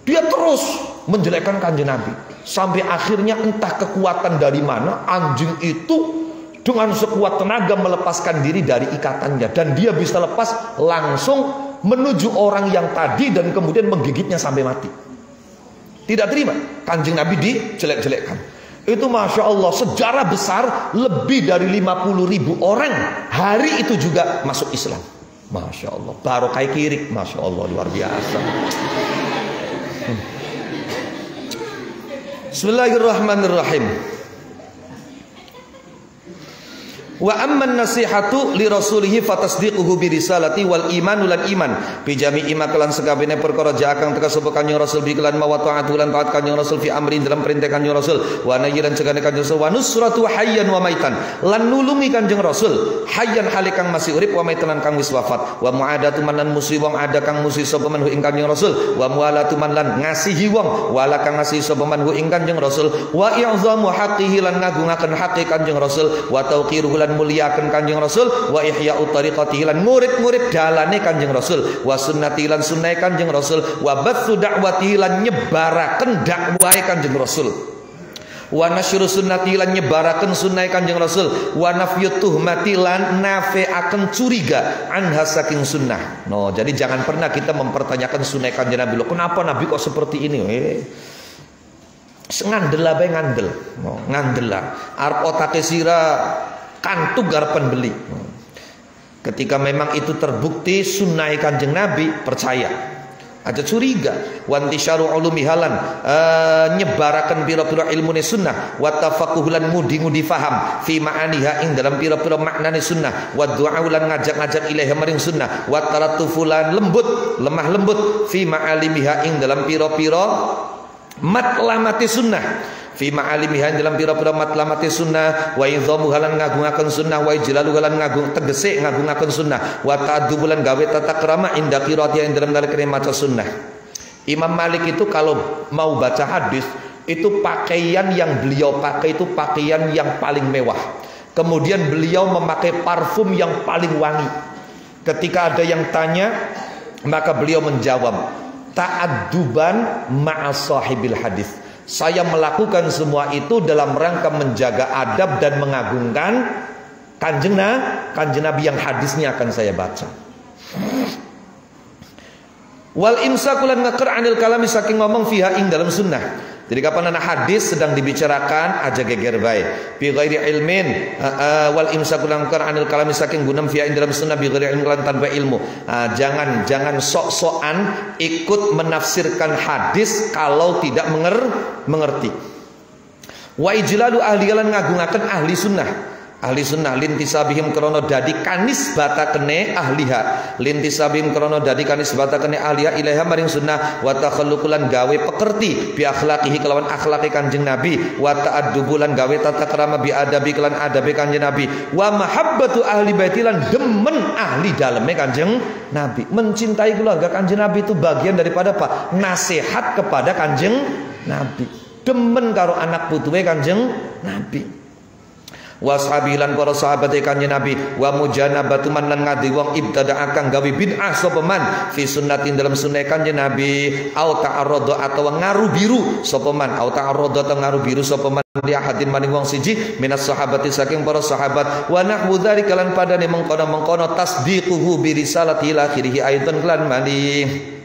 Dia terus menjelekkan Kanjeng Nabi. Sampai akhirnya entah kekuatan dari mana anjing itu dengan sekuat tenaga melepaskan diri dari ikatannya. Dan dia bisa lepas langsung menuju orang yang tadi dan kemudian menggigitnya sampai mati. Tidak terima Kanjeng Nabi dijelek-jelekkan. Itu Masya Allah, sejarah besar, lebih dari 50.000 orang hari itu juga masuk Islam. Masya Allah, barokah kirik. Masya Allah, luar biasa. Bismillahirrahmanirrahim. Wa amman nasihatu li rasulihi fatasdiquhu bi risalati wal imanu lan iman bi jami'i makalan sekabehane perkara jakang teka sapa Kanjeng Rasul bi kelan mawa taatu lan taat Kanjeng Rasul fi amri dalam perintah Kanjeng Rasul wa nayyiran cegane Kanjeng Rasul wa nusratu hayyan wa maitan lan nulungi Kanjeng Rasul hayyan halikang masih urip wa maitan kang wis wafat wa muadatu man lan musi wong ada kang musi sapa man ing Kanjeng Rasul wa mualatu man lan ngasihi wong wala kang ngasihi sapa man ing Kanjeng Rasul wa i'zamu haqqihi lan ngagungaken haqqi Kanjeng Rasul wa tauqiruhu lan muliakan Kanjeng Rasul wa ihya'u tariqatihi lan murid-murid dalane Kanjeng Rasul wa sunnati lan sunnah Kanjeng Rasul wa batsu da'watihi lan nyebaraken dakwahe Kanjeng Rasul wa nasyru sunnati lan nyebaraken sunnah Kanjeng Rasul wa nafyu tuhmati lan nafeaken curiga anha saking sunnah. Jadi jangan pernah kita mempertanyakan sunnah Kanjeng Nabi. Loh, kenapa Nabi kok seperti ini? Ngandel ae ngandel. Ngandel lah. Arep otake sira kantuk garapan beli. Ketika memang itu terbukti sunnah Kanjeng Nabi, percaya. Aja curiga. Wantisyaru ulumi halan nyebaraken pira-pira ilmune sunnah, wa tafaqquh lan ngudi-ngudi faham fi ma'aniha ing dalam pira-pira maknane sunnah, wa du'a lan ngajak-ngajak ilaiha maring sunnah, wa tarattufu lan lembut, lemah lembut fi ma'alimiha ing dalam pira-pira matlamati sunnah. Fi ma'alimihan dalam pira-pira matlamati sunnah wa idhamu halan ngagungaken sunnah wa ijlalu halan ngagung tegese ngagungaken sunnah wa ta'addubulan gawe tata krama inda qiraati ing dalam nalikane maca sunnah. Imam Malik itu kalau mau baca hadis itu pakaian yang beliau pakai itu pakaian yang paling mewah. Kemudian beliau memakai parfum yang paling wangi. Ketika ada yang tanya maka beliau menjawab ta'adduban ma'a sahibil hadis. Saya melakukan semua itu dalam rangka menjaga adab dan mengagungkan Kanjeng Nabi yang hadisnya akan saya baca. Wal imsakulan ngekir anil kalami saking ngomong fiha ing dalam sunnah. Jadi kapan anak hadis sedang dibicarakan aja geger bae. Bi ghairi ilmin wal imsakulan ngekir anil kalami saking gunam fiha ing dalam sunnah bi ghairi ilmin tanpa ilmu. Jangan sok-sokan ikut menafsirkan hadis kalau tidak mengerti. Wa ijlalu ahli lan ngagungaken ahli sunnah. Ahli sunnah lintisabihim krono dadi kanis bata kene ahliha lintisabihim krono dadi kanis bata kene ahliha ilaiha maring sunnah wa takhalluqulan gawe pekerti bi akhlaqihi kelawan akhlaqi Kanjeng Nabi wa ta'addubulan gawe tata krama bi adabi kelan adabe Kanjeng Nabi wa mahabbatu ahli baitilan demen ahli daleme Kanjeng Nabi. Mencintai keluarga Kanjeng Nabi itu bagian daripada apa? Nasihat kepada Kanjeng Nabi. Demen karo anak putuwe Kanjeng Nabi. Washabilan para sahabat Kanjeng Nabi wa mujanabatu man lan ngadi wong ibtada akang gawe bid'ah sapa man fi sunnatin dalam sunnah Kanjeng Nabi au ta'arrada atau ngaru biru sapa man au ta'arrada atau ngaru biru sapa man li ahadin maning wong siji minas sahabati saking para sahabat wa nahwu dzalika lan padane mengkono tasdiquhu bi risalati ila akhirih aidan lan malih.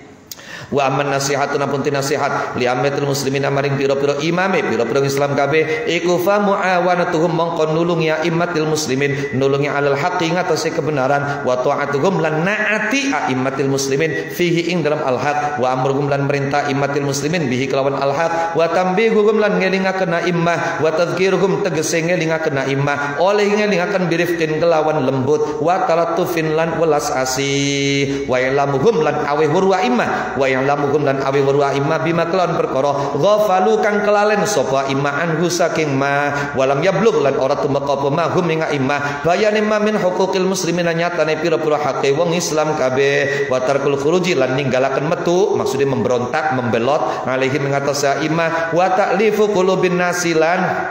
Wa aman nasihatun apun nasihat li ammatil muslimin maring pira-pira imame pira-pira Islam kabeh iku fa muawanatuhum mongko nulungi immatil muslimin nulungi alal haqqi ngatasi kebenaran wa ta'atuhum lan naati immatil muslimin fihi ing dalam al haq wa amruhum lan merintah immatil muslimin bihi kelawan al haq wa tambihuhum lan ngelingaken immah wa tadzkiruhum tegese ngelingaken immah oleh ngelingaken birifqin kelawan lembut wa talatufin lan welas asih wa ilamuhum lan aweh wa immah wa ya'lamuhum lan awi wa imma bima kelawan perkara ghafalu kang kelalen sapa imma anhu saking ma walam yablugh lan ora tumeka apa mahum ing imma bayane ma min huquqil muslimin nyatane pira-pira hake wong Islam kabeh wa tarkul khuruji lan ninggalaken metu maksudnya memberontak membelot alaihi mengatasi imma wa ta'lifu qulubin nasilan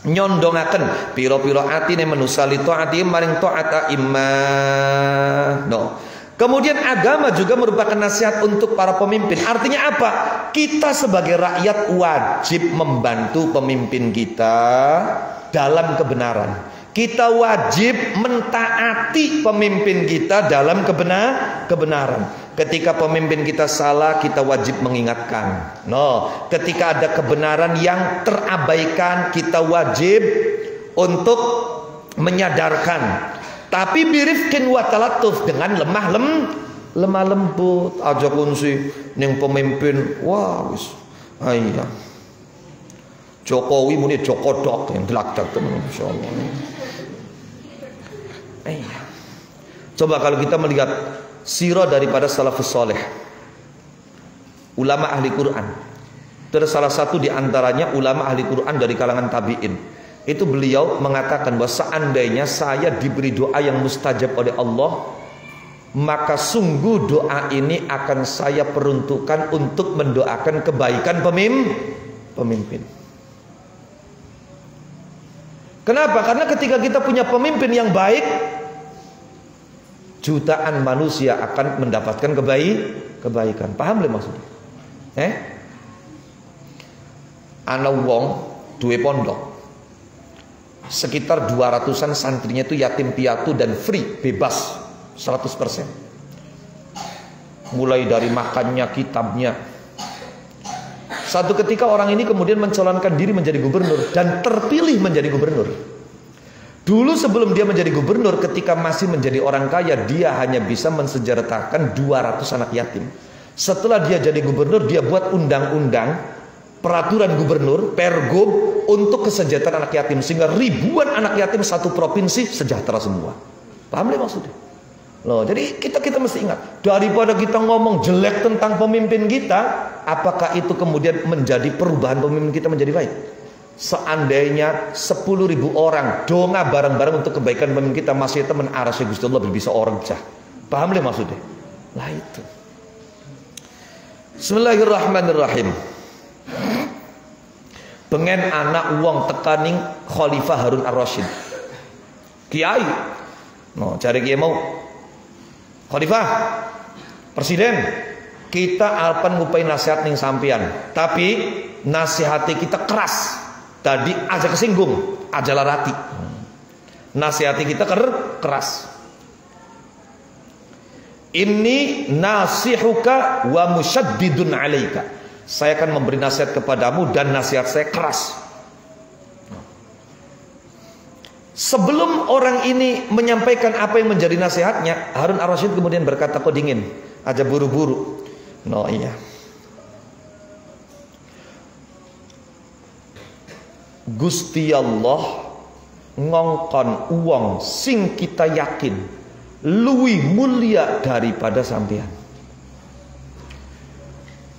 nyondongaken pira-pira atine manusa li taati maring taat imma Kemudian agama juga merupakan nasihat untuk para pemimpin. Artinya apa? Kita sebagai rakyat wajib membantu pemimpin kita dalam kebenaran. Kita wajib mentaati pemimpin kita dalam kebenaran. Ketika pemimpin kita salah, kita wajib mengingatkan. Ketika ada kebenaran yang terabaikan, kita wajib untuk menyadarkan. Tapi birifkin wa talatuf dengan lemah lembut aja kunsi ning pemimpin wis iya Jokowi muni Jokodok yang gelak-gelak teman insyaallah. Iya. Coba kalau kita melihat sirah daripada salafus saleh ulama ahli Quran. Terus salah satu di antaranya ulama ahli Quran dari kalangan tabi'in. Itu beliau mengatakan bahwa seandainya saya diberi doa yang mustajab oleh Allah, maka sungguh doa ini akan saya peruntukkan untuk mendoakan kebaikan pemimpin. Kenapa? Karena ketika kita punya pemimpin yang baik, jutaan manusia akan mendapatkan kebaikan. Paham le maksudnya? Ana wong duwe pondok. Sekitar 200-an santrinya itu yatim piatu dan free, bebas 100%. Mulai dari makannya, kitabnya. Satu ketika orang ini kemudian mencalonkan diri menjadi gubernur dan terpilih menjadi gubernur. Dulu sebelum dia menjadi gubernur, ketika masih menjadi orang kaya, dia hanya bisa mensejahterakan 200 anak yatim. Setelah dia jadi gubernur, dia buat undang-undang peraturan gubernur, pergub untuk kesejahteraan anak yatim, sehingga ribuan anak yatim satu provinsi sejahtera semua. Paham deh maksudnya? Jadi kita mesti ingat, daripada kita ngomong jelek tentang pemimpin kita, apakah itu kemudian menjadi perubahan pemimpin kita menjadi baik? Seandainya 10.000 orang donga bareng-bareng untuk kebaikan pemimpin kita, masih temen arasy Gusti Allah bisa orang cah. Paham deh maksudnya? Lah itu. Bismillahirrahmanirrahim. Pengen anak uang tekaning Khalifah Harun Ar-Rasyid. Kiai. Cari kiai mau. Khalifah, presiden, kita akan ngupai nasihat ning sampean. Tapi nasihati kita keras. Tadi aja kesinggung, aja larati. Nasihati kita keras. Inni nasihuka wa musyaddidun alaika. Saya akan memberi nasihat kepadamu dan nasihat saya keras. Sebelum orang ini menyampaikan apa yang menjadi nasihatnya, Harun Ar-Rasyid kemudian berkata, kok dingin, aja buru-buru. Iya. Gusti Allah ngongkon uang sing kita yakin luwih mulia daripada sampean.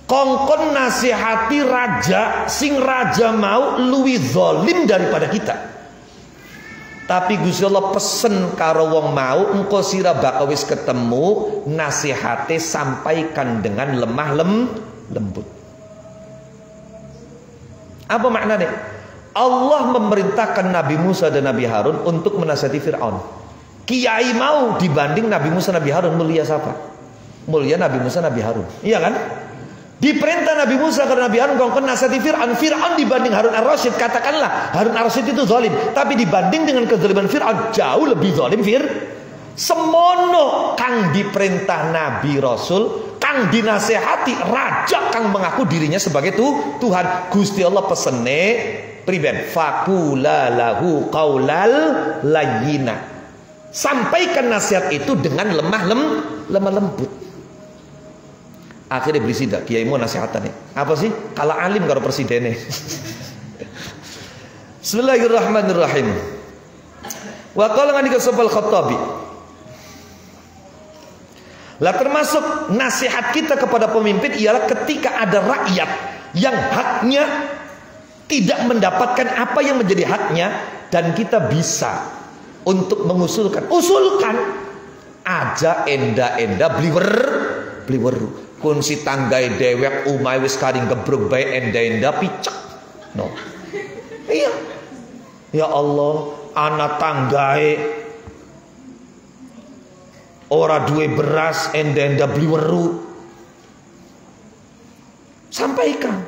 Kongkon nasihati raja sing raja mau luwih zalim daripada kita. Tapi Gusti Allah pesen karo wong mau, engko sira bakal wis ketemu, nasihate sampaikan dengan lemah lembut. Apa maknanya? Allah memerintahkan Nabi Musa dan Nabi Harun untuk menasihati Fir'aun. Kiai mau dibanding Nabi Musa Nabi Harun, mulia siapa? Mulia Nabi Musa Nabi Harun. Iya kan? Diperintah Nabi Musa karena Nabi Harun kongkon nasihati Fir'aun. Fir'aun dibanding Harun Ar-Rasyid, katakanlah Harun Ar-Rasyid itu zalim, tapi dibanding dengan kezaliman Fir'aun jauh lebih zalim Semono kang diperintah Nabi Rasul, kang dinasehati raja kang mengaku dirinya sebagai Tuhan. Gusti Allah pesene priben faqula lahu qaulal layyina. Sampaikan nasihat itu dengan lemah lembut. Akhirnya berisi dah kiai mau nasihatan nih. Apa sih? Kalau alim karo presidennya. Bismillahirrahmanirrahim. Wa qala ngani Sofal Khattabi. Lah termasuk nasihat kita kepada pemimpin ialah ketika ada rakyat yang haknya tidak mendapatkan apa yang menjadi haknya dan kita bisa untuk mengusulkan. Usulkan aja enda-enda bliweru. Kun si tanggai dewek umai wis karing gebruk bae enda-enda picek. No. Iya. Ya Allah, anak tanggai ora duwe beras enda-enda bliweru. Sampaikan.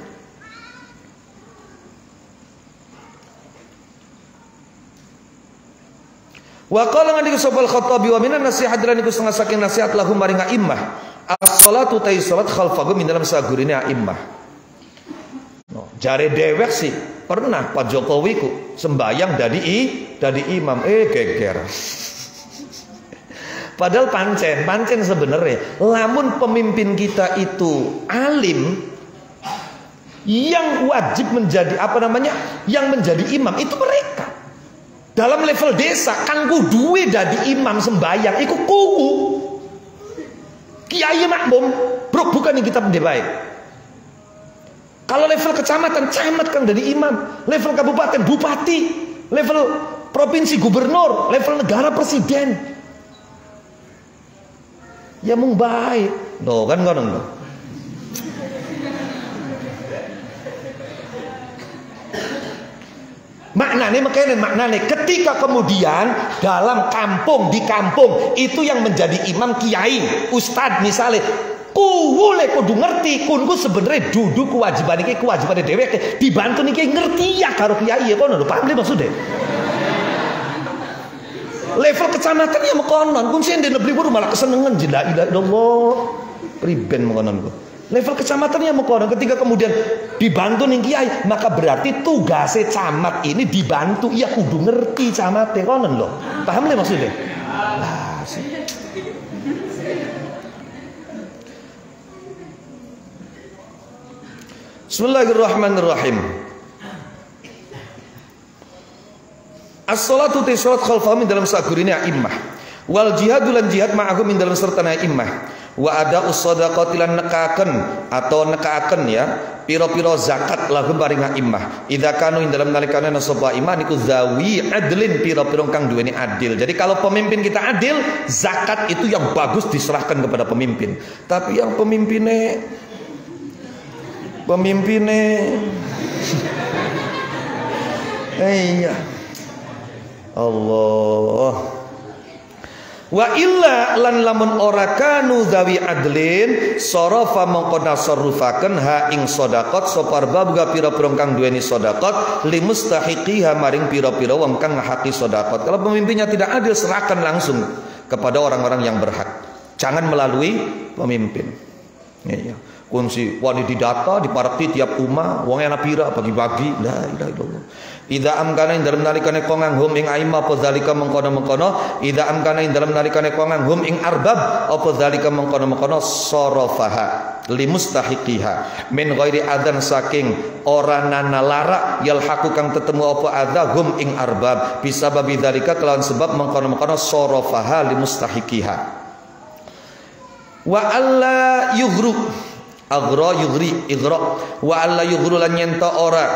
Wa qala ngandi Sofal Khattabi wa minan nasihat lan iku setengah saking nasihat lahum maring a'immah. As-shalatu ta'i salat khalfahum min dalam sagurine a'immah. No, jare dewek sih pernah Pak Jokowi ku sembayang dadi imam geger. Padahal pancen sebenarnya lamun pemimpin kita itu alim, yang wajib menjadi yang menjadi imam itu mereka. Dalam level desa kanggo duwe dadi imam sembayang iku kuku kiai makmum, bro, bukan yang kita mendebai. Kalau level kecamatan camat kang dadi imam, level kabupaten bupati, level provinsi gubernur, level negara presiden. Ya mung baik. Loh kan ngono lho. Maknanya ketika kemudian dalam kampung di kampung itu yang menjadi imam kiai, ustad misalnya, kudu ngerti kunku sebenarnya duduk kewajiban dheweke dibantu niki ngerti ya karo kiai ya kono lho, paham lho maksudnya. Level kecamatan ya mekonon, kun sing ndek beli malah kesenengan la ilaha illallah. Priben mekonon ku. Level kecamatan ya mekonon, ketika kemudian dibantu ning kiai, maka berarti tugasnya camat ini dibantu, ya kudu ngerti camate konon lho. Paham lho maksudnya? Lah sih. Bismillahirrahmanirrahim. As-salatu ti salat khalfahum dalam sagurine a'immah. Wal jihadu lan jihad ma'ahum min dalam sertana a'immah. Wa ada usadaqati lan nekaaken ya pira-pira zakat lahum maring a'immah. Idza kanu ing dalam nalikane sapa iman iku zawi adlin pira-pira kang duweni adil. Jadi kalau pemimpin kita adil, zakat itu yang bagus diserahkan kepada pemimpin. Tapi yang pemimpinnya iya Allah. Wa illa lan lamun ora kanu zawi adlin sarafa mongko nasarrufaken ha ing sedekah sopar babga pira-pira kang duweni sedekah limustahiqiha maring pira-pira wong kang ngahaki sedekah. Kalau pemimpinnya tidak adil, serahkan langsung kepada orang-orang yang berhak. Jangan melalui pemimpin. Iya. Kunci wani didata diparati tiap umah wong ana pira bagi-bagi la ilaha illallah. Idza amkana ing dalem nalikane kongang hum ing aima apa zalika mengkono-mengkono, idza amkana ing dalem nalikane kongang hum ing arbab apa zalika mengkono-mengkono sarafaha limustahiqiha min ghairi adzan saking ora nana lara yalhaqu kang tetemu apa adza hum ing arbab bisa babi zalika kelawan sebab mengkono-mengkono sarafaha limustahiqiha. Wa alla yughru aghra yughri ighra wa alla yughru lan nyenta ora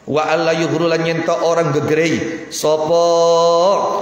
wa alla yughru lan nyenta orang gegerei sapa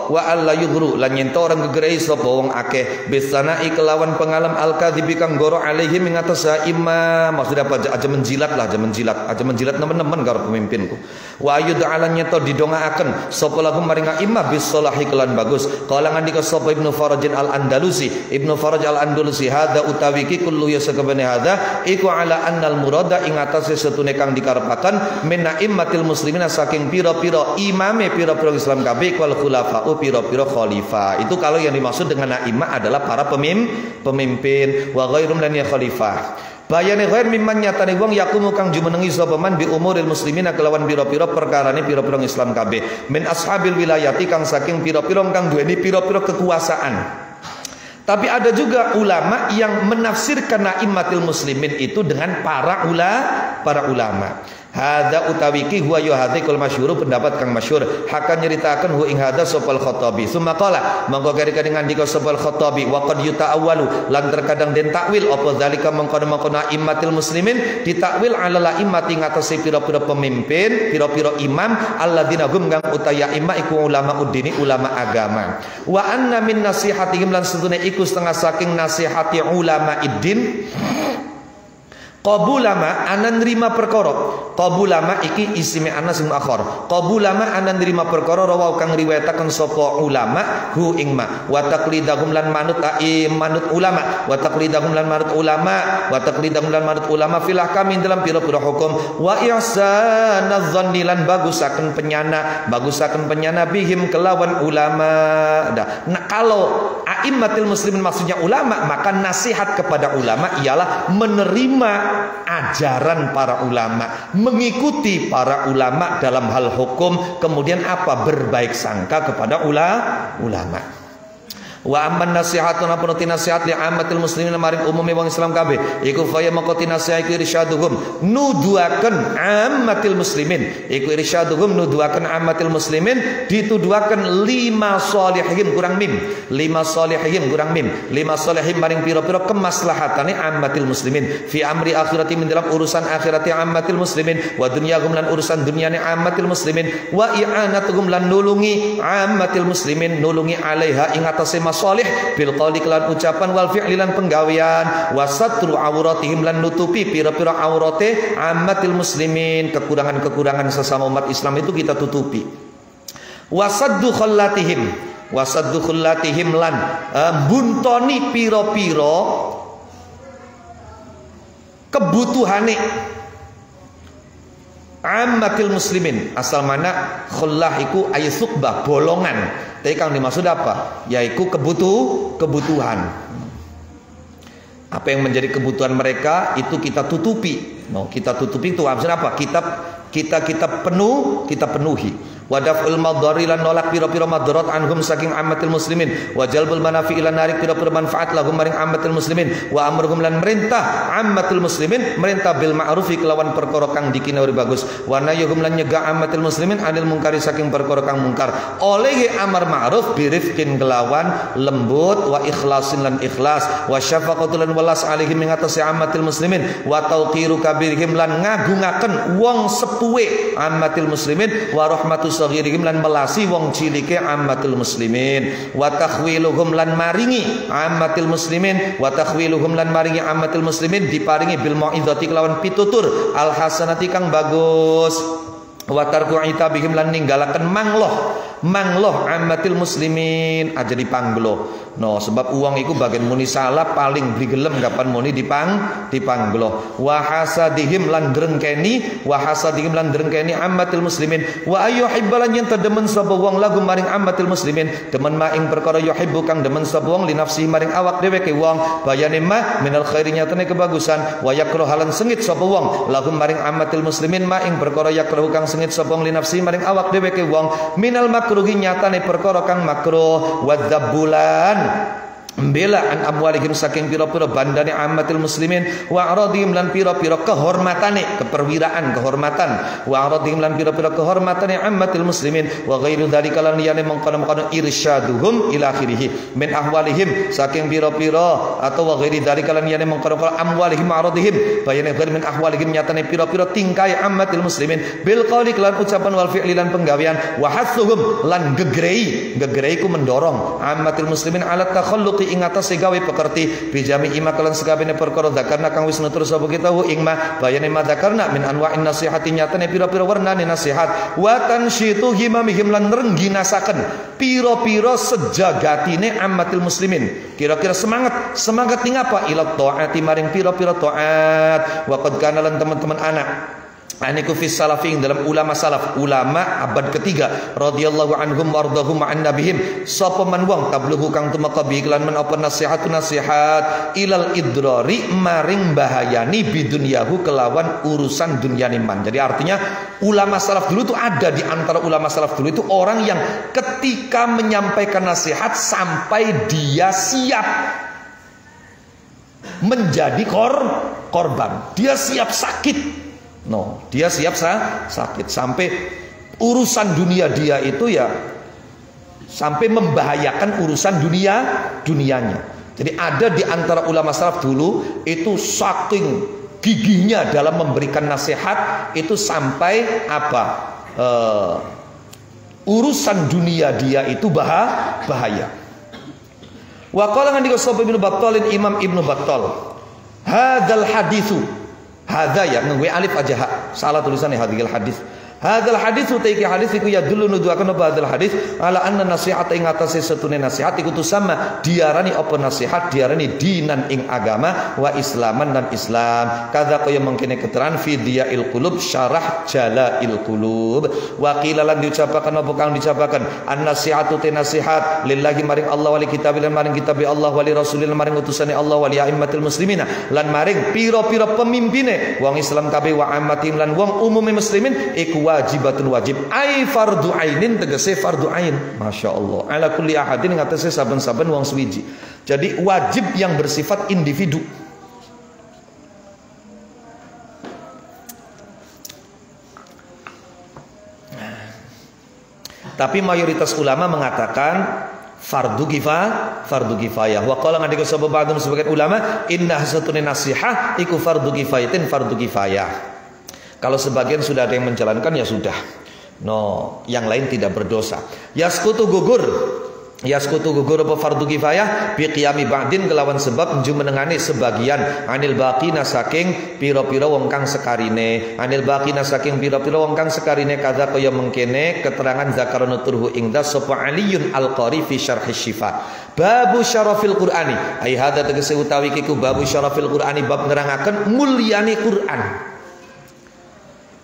wa alla yughru lan nyenta orang gegerei sapa wong akeh bisana kelawan pengalam al-kadzibi kang goro alaihi ing atas imam. Maksudnya apa? Aja menjilat nemen-nemen karo pemimpinku. Wa yud'alan nyeta didongaaken sapa lahum maring imam bisalahi kelan bagus. Kala ngandika sapa Ibnu Faraj al-Andalusi, Ibnu Faraj al-Andalusi hadza utawi ki kullu ya sakabene hadza iku ala annal murada ing atase setune kang dikarepaken min immatil a'immatil muslimin saking pira-pira imame pira-pira Islam kabeh wal khulafa'u pira-pira khalifah. Itu kalau yang dimaksud dengan a'immah adalah para pemimpin wa ghairum lan ya khalifah. Bayane ghair mimman nyatane wong yakumu kang jumenengi sapa man bi umuril muslimina kelawan pira-pira perkarane pira-pira Islam kabeh min ashabil wilayati kang saking pira-pira kang duweni pira-pira kekuasaan. Tapi ada juga ulama yang menafsirkan a'immatil muslimin itu dengan para ulama. Hadza utawiki huwa yuhadzikul masyhur pendapat kang masyhur hakan nyeritakan hu ing hadza sopal Khattabi summa qala mangko kari ngandika sopal Khattabi wa qad yuta'awwalu lan terkadang den takwil apa zalika mangko a'immatil muslimin ditakwil ala la'immati ngatasi pira-pira pemimpin pira-pira imam alladzina hum kang utaya imma iku ulama uddini ulama agama wa anna min nasihatihim lan sedune iku setengah saking nasihati ulama iddin qabulama anan nerima perkara qabulama iki isime anas sing akhir qabulama anan nerima perkara rawu kang riwayataken sapa ulama hu ing ma wa taqlidahum lan manut ulama wa taqlidahum lan manut ulama fil ahkam dalam pira-pira hukum wa ihsanaz zanni lan bagusaken penyana bihim kelawan ulama. Nah, kalau a'immatil muslimin maksudnya ulama, maka nasihat kepada ulama ialah menerima ajaran para ulama, mengikuti para ulama dalam hal hukum, kemudian apa? Berbaik sangka kepada ulama. Wa amman nasihatuna penuti nasihat li ammatil muslimin maring umumé wong Islam kabeh iku faya maqati nasihat iku irsyaduhum nuduaken ammatil muslimin iku irsyaduhum nuduaken ammatil muslimin dituduaken lima salihim kurang mim lima salihim maring pira-pira kemaslahatane ammatil muslimin fi amri akhirati min dalam urusan akhirati ammatil muslimin wa dunyahum lan urusan dunyane ammatil muslimin wa i'anatuhum lan nulungi ammatil muslimin nulungi alaiha ing atase masalih bil qauli lan ucapan wal fi'li lan penggawean wasatru auratihim lan nutupi pira-pira aurate ammatil muslimin kekurangan-kekurangan sesama umat Islam itu kita tutupi wasaddu khallatihim lan buntoni pira-pira kebutuhane ammatil muslimin. Asal mana khullah iku ayusukbah bolongan. Tapi kang dimaksud apa? Yaitu kebutuhan. Apa yang menjadi kebutuhan mereka itu kita tutupi. Kita tutupi itu maksudnya apa? Kita penuhi. Wadaf'ul madhari lan nolak pira-pira madarat anhum saking ammatil muslimin wa jalbul manafi lan narik pira-pira manfaat lahum maring ammatil muslimin wa amruhum lan merintah ammatil muslimin merintah bil ma'rufi kelawan perkara kang dikinauri bagus wa nahyuhum lan nyegah ammatil muslimin anil mungkari saking perkara kang mungkar oleh amar ma'ruf birifkin kelawan lembut wa ikhlasin lan ikhlas wa syafaqatul lan welas alaihim ing atase ammatil muslimin wa tauqiru kabirihim lan ngagungaken wong sepuhe ammatil muslimin wa rahmatus saghirihim lan melasi wong cilike ammatul muslimin wa takhwiluhum lan maringi ammatul muslimin diparingi bil mau'izati kelawan pitutur al hasanati kang bagus wa tarku itabihim lan ninggalaken mangloh ammatil muslimin aja dipanglo. Sebab uang itu bagian muni salah paling beli gelem kapan muni dipanglo. Wa hasadihim lan drengkeni ammatil muslimin wa ayyuhibbalan yen demen sapa wong lagu maring ammatil muslimin demen ma ing perkara yuhibbu kang demen sapa wong li nafsi maring awak dhewe ke wong bayane ma minal khairi nyatane kebagusan wa yakrahu halan sengit sapa wong lagu maring ammatil muslimin ma ing perkara yakrahu kang sengit sapa wong li nafsi maring awak dhewe ke wong minal makruhi nyatane perkara kang makruh wa dzabbulan Belaan amwalihim saking pira-pira bandane ammatil muslimin wa aradhim lan pira-pira kehormatane keperwiraan kehormatan wa aradhim lan pira-pira kehormatane ammatil muslimin wa ghairu dzalika lan liyane mengkono-mengkono irsyaduhum ila akhirih min ahwalihim saking pira-pira atau wa ghairi dzalika lan liyane mengkono-mengkono amwalihim aradhim bayane ghair min ahwalihim nyatane pira-pira tingkai ammatil muslimin bil qauli lan ucapan wal fi'li lan penggawean wa hathuhum lan gegrei ku mendorong ammatil muslimin ala takhalluqi ing atase gawe pekerti bijami ima kalan sakabehane perkara zakarna kang wis nutur sapa kita hu ing ma bayane ma zakarna min anwa'in nasihati nyatane pira-pira warnane nasihat wa tansyitu himamihim lan rengginasaken pira-pira sejagatine ammatil muslimin kira-kira semangat ing apa ila taati maring pira-pira taat wa qad kana lan teman-teman anak Aniku fis salafin dalam ulama salaf, ulama abad ketiga radhiyallahu anhum wardahum an nabihim sapa man wong tablughu kang tumeka bi lan men apa nasihat ilal idrari maring bahayani bidunyahu kelawan urusan dunyane man. Jadi artinya ulama salaf dulu itu ada di antara ulama salaf dulu itu orang yang ketika menyampaikan nasihat sampai dia siap menjadi korban, dia siap sakit. Dia siap sakit sampai urusan dunia dia itu ya sampai membahayakan urusan dunianya. Jadi ada di antara ulama salaf dulu itu saking gigihnya dalam memberikan nasihat itu sampai urusan dunia dia itu bahaya. Wa qala ngandika sapa Ibnu Battal, Imam Ibnu Battal, hadzal haditsu, hadza ya ngwe alif aja hak, salah tulisannya hadhil hadis. Hadzal hadis utaiki hadis iku ya dulu nuduhaken apa hadzal hadis ala anna nasihat ing atase setune nasihat iku tu sama diarani apa nasihat diarani dinan ing agama wa islaman dan Islam. Kadza kaya mengkene keterangan fi diyail qulub syarah jalail qulub. Wa qila lan diucapaken apa kang diucapaken an nasihatu te nasihat lillahi maring Allah wali kitabil maring kitab Allah wali rasulil maring utusane Allah wali aimmatil muslimina lan maring pira-pira pemimpine wong Islam kabeh wa ammatim lan wong umume muslimin iku wajibatun wajib ai fardu ainin tegese fardu ain. Masya Allah ala kulli ahadin ngatasi saben-saben wong suwiji. Jadi wajib yang bersifat individu. Tapi mayoritas ulama mengatakan fardu kifayah. Wa qala ngandika sapa ba'dhum sebagian ulama inna hasatun nasihah iku fardu kifayatin fardu kifayah. Kalau sebagian sudah ada yang menjalankan ya sudah. Yang lain tidak berdosa. Yaskutu gugur apa fardu kifayah bi qiyami ba'din kelawan sebab nju menengani sebagian anil baqina saking pira-pira wong kang sekarine kadza kaya mengkene keterangan zakarun turhu ingda sapa Aliyun Al-Qari fi syarh syifa babu syarafil Qur'ani ai hadza tegese utawi kiku babu syarafil Qur'ani bab nerangaken mulyane Qur'an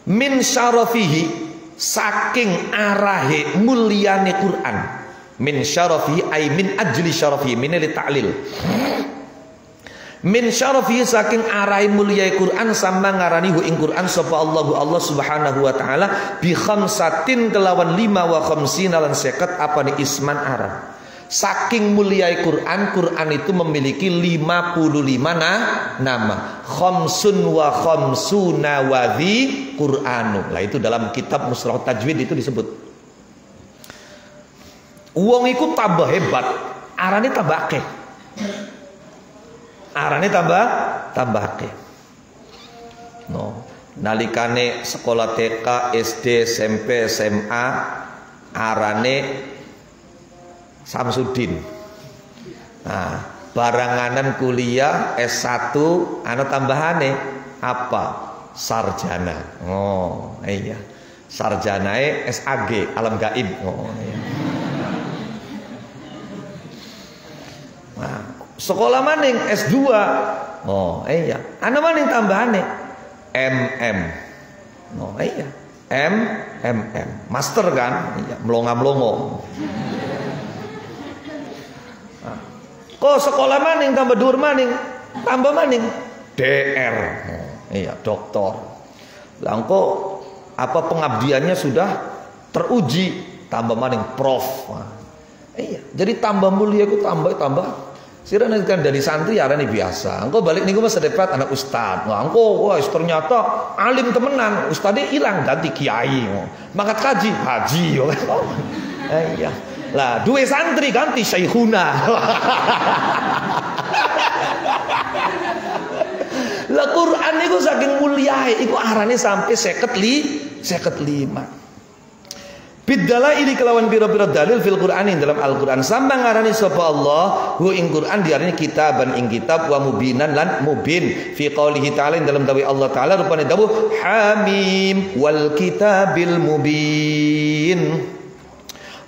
min syarafihi saking arahe mulyane Quran min syarafihi ay min ajli syarafihi min li ta'lil min syarafihi saking arahe mulyane Quran sama ngarani hu ing Quran sapa Allah subhanahu wa ta'ala bi khamsatin kelawan 55 lan 50 apane isman aran. Saking muliai Quran itu memiliki 55 nama. Khamsun wa khamsuna wadhi Qur'anu. Lah itu dalam kitab Mustalahut Tajwid itu disebut. Wong iku tambah hebat, arane tambah akeh. Arane tambah akeh. Nalikane sekolah TK, SD, SMP, SMA arane Samsudin. Baranganan kuliah S1 ana tambahane apa? Sarjana. Iya. Sarjanae SAG, alam gaib. Iya. Sekolah maning S2. Iya. Ana maning tambahane MM. Iya. MM. Master kan? Iya, melongo-melongo. Kok sekolah maning tambah dur maning tambah maning DR. Iya, doktor. Langko apa pengabdiannya sudah teruji tambah maning prof. Iya, jadi tambah mulia ku tambah. Sirane kan dari santri arane biasa. Engko balik niku mas sedepet anak ustad. Engko wah ternyata alim temenan, ustadnya hilang ganti kiai. Mangkat haji. Iya. Lah duwe santri ganti syekhuna. Lah Quran niku saking mulyae iku arane sampai 55. Bidalaili kelawan pira-pira dalil fil Qur'ani dalam Al-Qur'an sambang ngarani sapa Allah hu ing Qur'an diarani kitaban ing kitab wa mubinan lan mubin fi qoulihi ta'ala dalam dawuh Allah taala rupane dawuh Hamim wal kitabil mubin.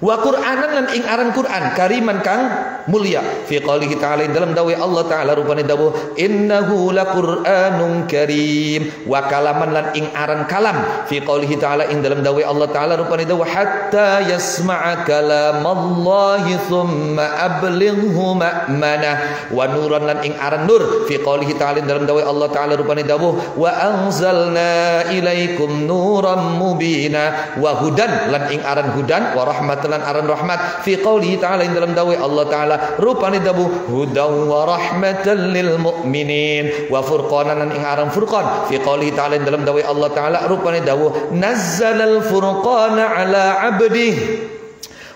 Wa Qur'anan lan ing aran Qur'an kariman kang mulia. Fi qoulihi ta'ala dalam dawai Allah Ta'ala rupane dawuh innahu laqur'anun karim. Wa kalaman lan ing aran kalam. Fi qoulihi ta'ala dalam dawai Allah Ta'ala rupane dawuh hatta yasma'a kalamallahi thumma ablighu ma'manah. Wa nuran lan ing aran nur. Fi qoulihi ta'ala dalam dawai Allah Ta'ala rupane dawuh wa anzalna ilaikum nuran mubina. Wa hudan lan ing aran hudan. Wa rahmatan lan aran rahmat. Fi qoulihi ta'ala dalam dawai Allah Ta'ala rupane dawuh hudan wa rahmatan lil mu'minin. Wa furqanan lan ing aran furqan. Fi qoulihi ta'ala dalam dawai Allah Ta'ala rupane dawuh nazzalal furqana ala 'abdihi.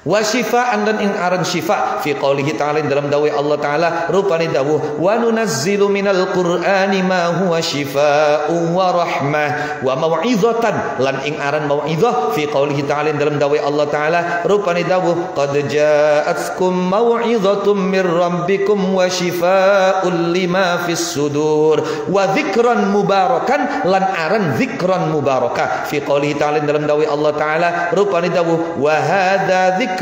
Wa shifaan dan ing aran syifa. Fi qoulihi ta'ala dalam dawai Allah Ta'ala rupane dawuh wa nunazzilu minal qur'ani ma huwa shifaa'un wa rahmah wa mau'izatan lan ing aran mau'izah. Fi qoulihi ta'ala dalam dawai Allah Ta'ala rupane dawuh qad ja'atkum mau'izatun mir rabbikum wa shifaa'un lima fis sudur wa dzikran mubarakan lan aran dzikran mubarakah. Fi qoulihi ta'ala dalam dawai Allah Ta'ala rupane dawuh wa hadza dzikrum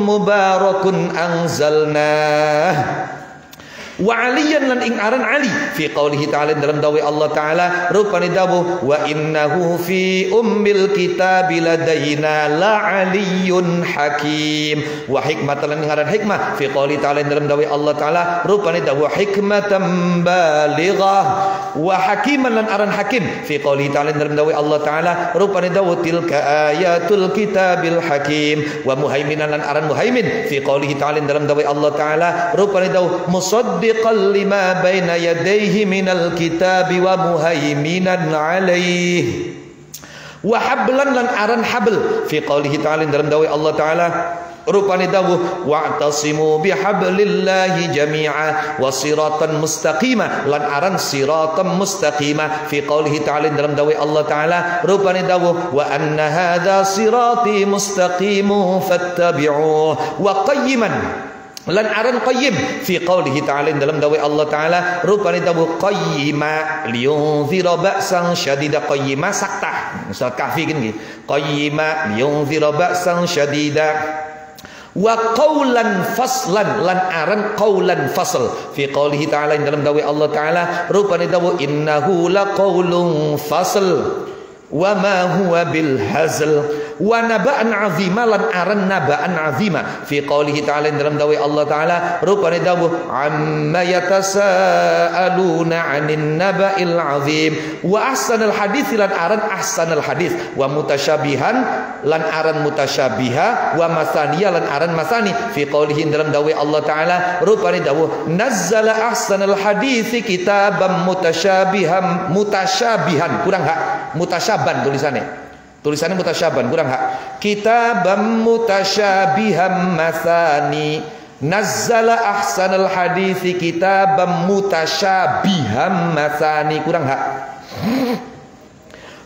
mubarakun anzalnah. Wa aliyan lan ing aran Ali. Fi qoulihi ta'ala dalam dawai Allah Ta'ala rupane dawuh wa innahu fi ummil kitabi ladaina la aliyyun hakim. Wa hikmatan lan ing aran hikmah. Fi qoulihi ta'ala dalam dawai Allah Ta'ala rupane dawuh hikmatan balighah. Wa hakiman lan aran hakim. Fi qoulihi ta'ala dalam dawai Allah Ta'ala rupane dawuh tilka ayatul kitabil hakim. Wa muhaiminan lan aran muhaimin. Fi qoulihi ta'ala dalam dawai Allah Ta'ala rupane dawuh musaddiqan lima baina yadayhi minal kitabi wa muhaiminan alaihi. Wa hablan lan aran habl. Fi qoulihi ta'ala dalam dawai Allah Ta'ala rupane dawuh wa'tasimu bihablillahi jami'a wa siratan mustaqimah lan aran siratan mustaqimah. Fi qoulihi ta'ala dalam dawai Allah Ta'ala rupane dawuh wa anna hadza sirati mustaqimu fattabi'uh wa qayyiman lan aran qayyim. Fi qoulihi ta'ala dalam dawai Allah Ta'ala rupane dawuh qayyima liyunzira ba'san syadida. Qayyima saktah misal kafi kan nggih qayyima liyunzira ba'san syadida. Wa qaulan faslan lan aran qaulan fasl. Fi qoulihi ta'ala dalam dawai Allah Ta'ala rupane dawuh innahu laqaulun fasl wa ma huwa bil hazl. Wa naba'an 'azima lan aran naba'an 'azima. Fi qoulihi ta'ala dalam dawai Allah Ta'ala rupane dawuh amma yatasaaluna 'anin naba'il 'azim. Wa ahsanal hadits lan aran ahsanal hadits. Wa mutasyabihan lan aran mutasyabiha. Wa masaniya lan aran masani. Fi qoulihi dalam dawai Allah Ta'ala rupane dawuh nazzala ahsanal hadits kitaban mutasyabihan. Mutasyabihan kurang hak mutasyaban tulisannya mutasyaban kurang hak. Kitabam mutasyabihan masani. Nazzala ahsanal hadits kitabam mutasyabihan masani kurang hak.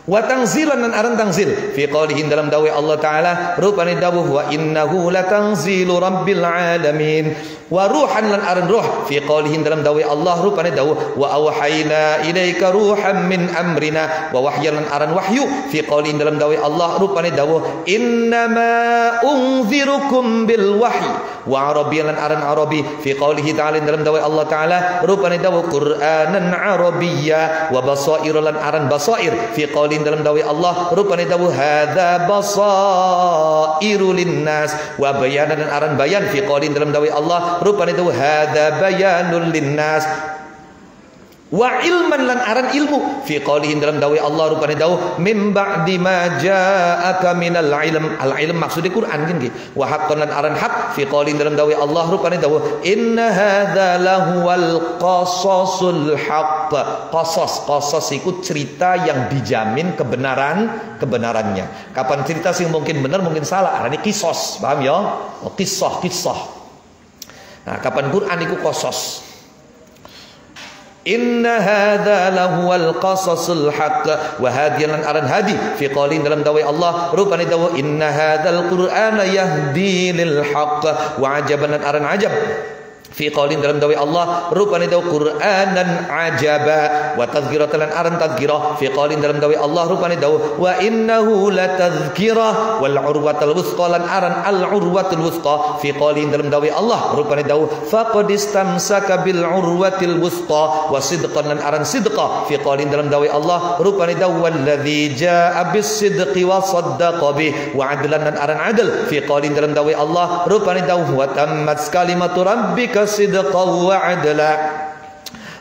Wa tanzilan dan aran tanzil. Fi qoulihi dalam dawai Allah Ta'ala rupane dawuh wa innahu latanzilu rabbil alamin. Wa ruhan lan aran ruh. Fi qoulihi dalam dawai Allah rupane dawuh wa awhayna ilaika ruhan min amrina. Wa wahyan lan aran wahyu. Fi qoulihi dalam dawai Allah rupane dawuh innama unzirukum bil wahyi. Wa arabiyyan lan aran arabi. Fi qoulihi ta'ala dalam dawai Allah Ta'ala rupane dawuh qur'anan arabiyya. Wa basair lan aran basair. Fi qoulihi dalam dawai Allah rupane dawuh hadza basairu linnas. Wa bayanan dan aran bayan. Fi qoulihi dalam dawai Allah rupane dawuh hadza bayanul linnas. Wa ilman lan aran ilmu. Fi qoulihi dalam dawai Allah rupane dawuh mim ba'di ma ja'aka minal ilm. Al ilm maksudnya Quran kan nggih. Wa haqqan lan aran haq. Fi qoulihi dalam dawai Allah rupane dawuh inna hadza lahuwal qasasul haqq. Qasas iku cerita yang dijamin kebenarannya. Kapan cerita sing mungkin benar mungkin salah arane kisos, paham ya? Oh, kisah. Nah, kapan Quran iku qasas. Inna hadza lahuwal qasasul haqq. Wa hadiyan aran hadi. Fi qoulihi dalam dawai Allah rupane dawuh inna hadzal qur'ana yahdi lil haqq. Wa ajaban aran ajab. fi qaulin dalam dawi Allah rupane daw Qur'anan ajaba wa tadhkiratan lan aran tadhkirah fi qaulin dalam dawi Allah rupane daw wa innahu latadhkirah wal urwatul wuthqa lan aran al urwatul wuthqa fi qaulin dalam dawi Allah rupane daw faqad istamsaka bil urwatil wuthqa wa sidqan lan aran sidqa fi qaulin dalam dawi Allah rupane daw walladzi jaa bis sidqi wa saddaqa bih wa adlan lan aran adl fi qaulin dalam dawi Allah rupane daw wa tammat kalimatu rabbika sidqan wa adla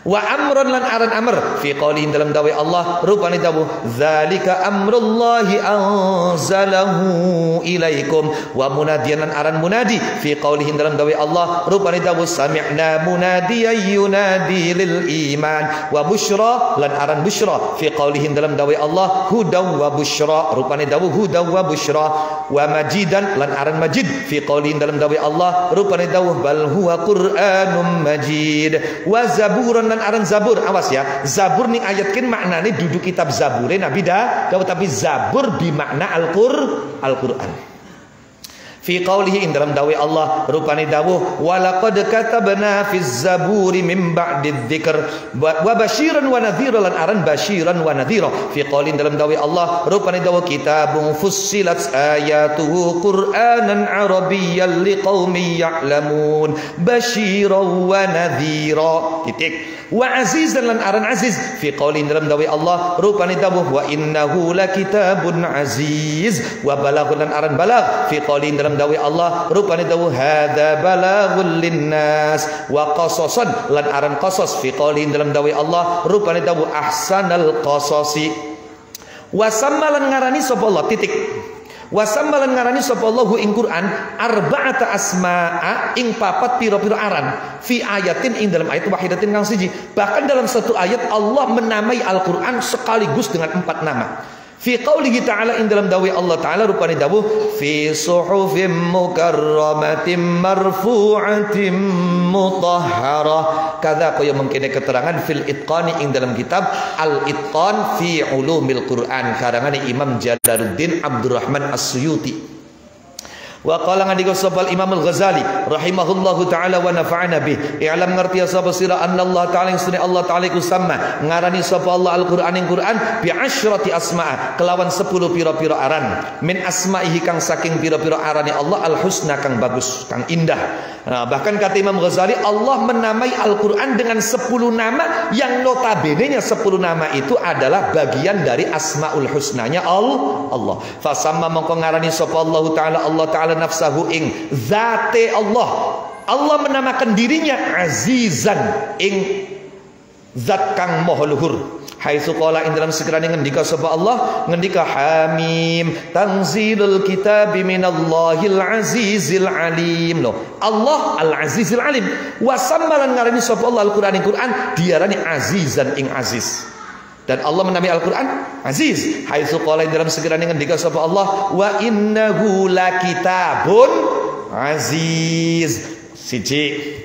wa amrun lan aran amr fi qaulihi dalam dawi Allah rupane dawu zalika amrullahi anzalahu ilaikum wa munadiyan lan aran munadi fi qaulihi dalam dawi Allah rupane dawu sami'na munadiyan yunadi lil iman wa busyra lan aran busyra fi qaulihi dalam dawi Allah hudaw wa busyra rupane dawu hudaw wa busyra wa majidan lan aran majid fi qaulihi dalam dawi Allah rupane dawu bal huwa qur'anum majid wa zaburan aran Zabur, awas ya, Zabur nih ayatkin maknanya duduk kitab Zabure Nabi dah, tapi Zabur bimakna Al-Quran. Fi qawlihi in dalam dawi Allah rupani dawuh walaqad katabna fiz zaburi min ba'di dzikr wa basyiran wa nadhiran lan aran basyiran wa nadhira fi qawlin dalam dawi Allah rupani dawuh kitabun fussilat ayatuhu qur'anan arabiyyan liqaumin ya'lamun basyiran wa nadhira titik wa azizan lan aran aziz fi qawlin dalam dawi Allah rupani dawuh wa innahu lakitabun aziz wa balaghun lan aran balagh fi qawlin dalam dawi Allah rupane dawu hadza balaghul linnas wa qasasan lan aran qasas fi qaulin dalam dawi Allah rupane dawu ahsanal qasasi wa sammalan ngarani sapa Allah titik wa sammalan ngarani sapa Allah ing Quran arba'ata asma'a ing papat pira-pira aran fi ayatin ing dalam ayat wahidatin kang siji bahkan dalam satu ayat Allah menamai Al-Qur'an sekaligus dengan 4 nama. Fi qaulihi ta'ala in dalam dawi Allah ta'ala rupani dawuh fi suhufim mukarramatin marfu'atin mutahharah kadza kaya mengkene keterangan fil itqani ing dalam kitab al itqan fi ulumil Quran karangan Imam Jalaluddin Abdurrahman As-Suyuti. Wa qala ngandika sapa Imam Al-Ghazali rahimahullahu taala wa nafa'ana bih i'lam ngerti sapa sira anna Allah taala yang sunni Allah taala iku sama ngarani sapa Allah Al-Qur'an ing Qur'an bi asyrati asma'a kelawan 10 pira-pira aran min asma'ihi kang saking pira-pira arane Allah al-husna kang bagus kang indah. Nah, bahkan kata Imam Ghazali Allah menamai Al-Qur'an dengan 10 nama yang notabene-nya 10 nama itu adalah bagian dari asmaul husnanya Allah. Fasamma mongko ngarani sapa Allah taala nafsahu ing zate Allah menamakan dirinya azizan ing zat kang maha luhur haitsu qala ing dalam sekiranya ngendika sapa Allah ngendika hamim tanzilul kitabi minallahil azizil alim loh Allah al azizil alim wa sammalan ngarani sapa Allah Al-Qur'an ing Qur'an diarani azizan ing aziz. Dan Allah menamai Al-Quran Aziz haitsu qala dalam sekiranya ngendika sapa Allah wa innahu lakitabun aziz siji.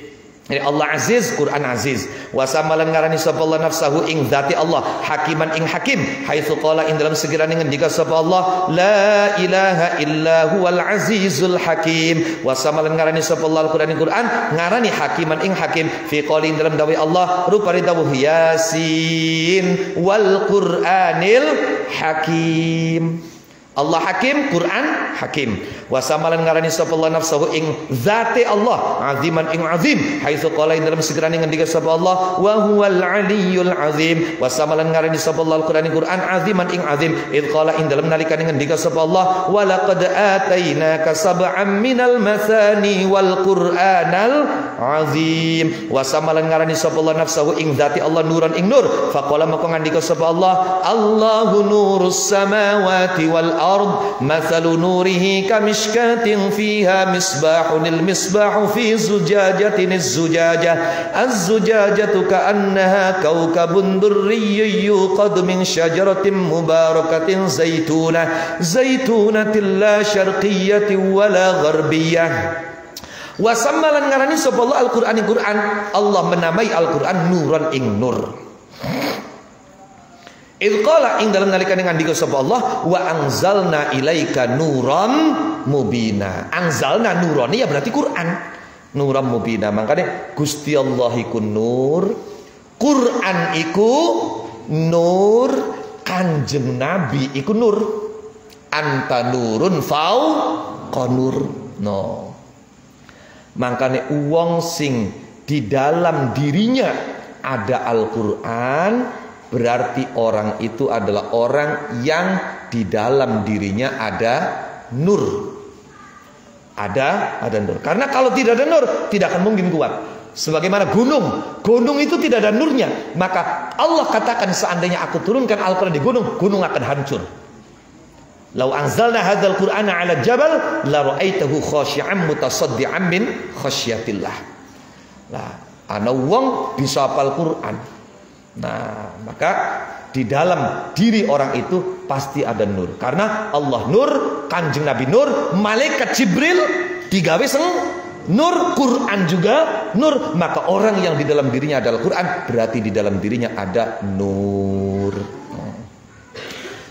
Jadi Allah Aziz, Quran Aziz. Wa samalan ngarani sapa Allah nafsahu ing dzati Allah hakiman ing hakim haitsu qala ing dalam sekiranya ngendika sapa Allah la ilaha illa huwal azizul hakim. Wa samalan ngarani sapa Allah Al-Qur'an ing Quran ngarani hakiman ing hakim fi qali dalam dawi Allah rupane dawuh yasin wal qur'anil hakim. Allah hakim, Quran hakim. Wa samalan ngarani sapa Allah nafsahu ing zati Allah aziman ing azim haitsu qala dalam segera ngendika sapa Allah wa huwal aliyyul azim. Wa samalan ngarani sapa Allah Al-Qur'an ing Quran aziman ing azim id qala ing dalam nalikane ngendika sapa Allah wa laqad atainaka sab'an minal mathani wal qur'anal azim. Wa samalan ngarani sapa Allah nafsahu ing zati Allah nuran ing nur faqala maka ngandika sapa Allah Allahu nurus samawati wal ard mathalu nurihi kamishkatin fiha misbahun al-misbahu fi zujajatin az-zujajah az-zujajatu ka'annaha kawkabun durriyyun yuqad min syajaratin mubarakatin zaitunatin la syarqiyyatin wala gharbiyyah. Wa sammalan ngarani sapa Allah Al-Qur'an ing Qur'an Allah menamai Al-Qur'an nuran ing nur. Idh qala ing dalam nalikane ngandika sapa Allah wa anzalna ilaika nuran mubina. Anzalna nuran ya berarti Quran. nuram mubina. Makanya Gusti Allah iku nur, Quran iku nur, Kanjeng Nabi iku nur. Anta nurun fauqanur. No. Makanya uang sing di dalam dirinya ada Al-Quran, berarti orang itu adalah orang yang di dalam dirinya ada nur. Ada nur. Karena kalau tidak ada nur, tidak akan mungkin kuat. Sebagaimana gunung itu tidak ada nurnya. Maka Allah katakan, seandainya aku turunkan Al-Quran di gunung akan hancur. Lau anzalna hadzal Qur'ana 'ala jabal la ra'aitahu khashi'an mutasaddian min khasyatillah. Nah, ana wong bisa hafal Quran. Nah, maka di dalam diri orang itu pasti ada nur. Karena Allah nur, Kanjeng Nabi nur, malaikat Jibril digawe nur, Quran juga nur. Maka orang yang di dalam dirinya adalah Quran, berarti di dalam dirinya ada nur.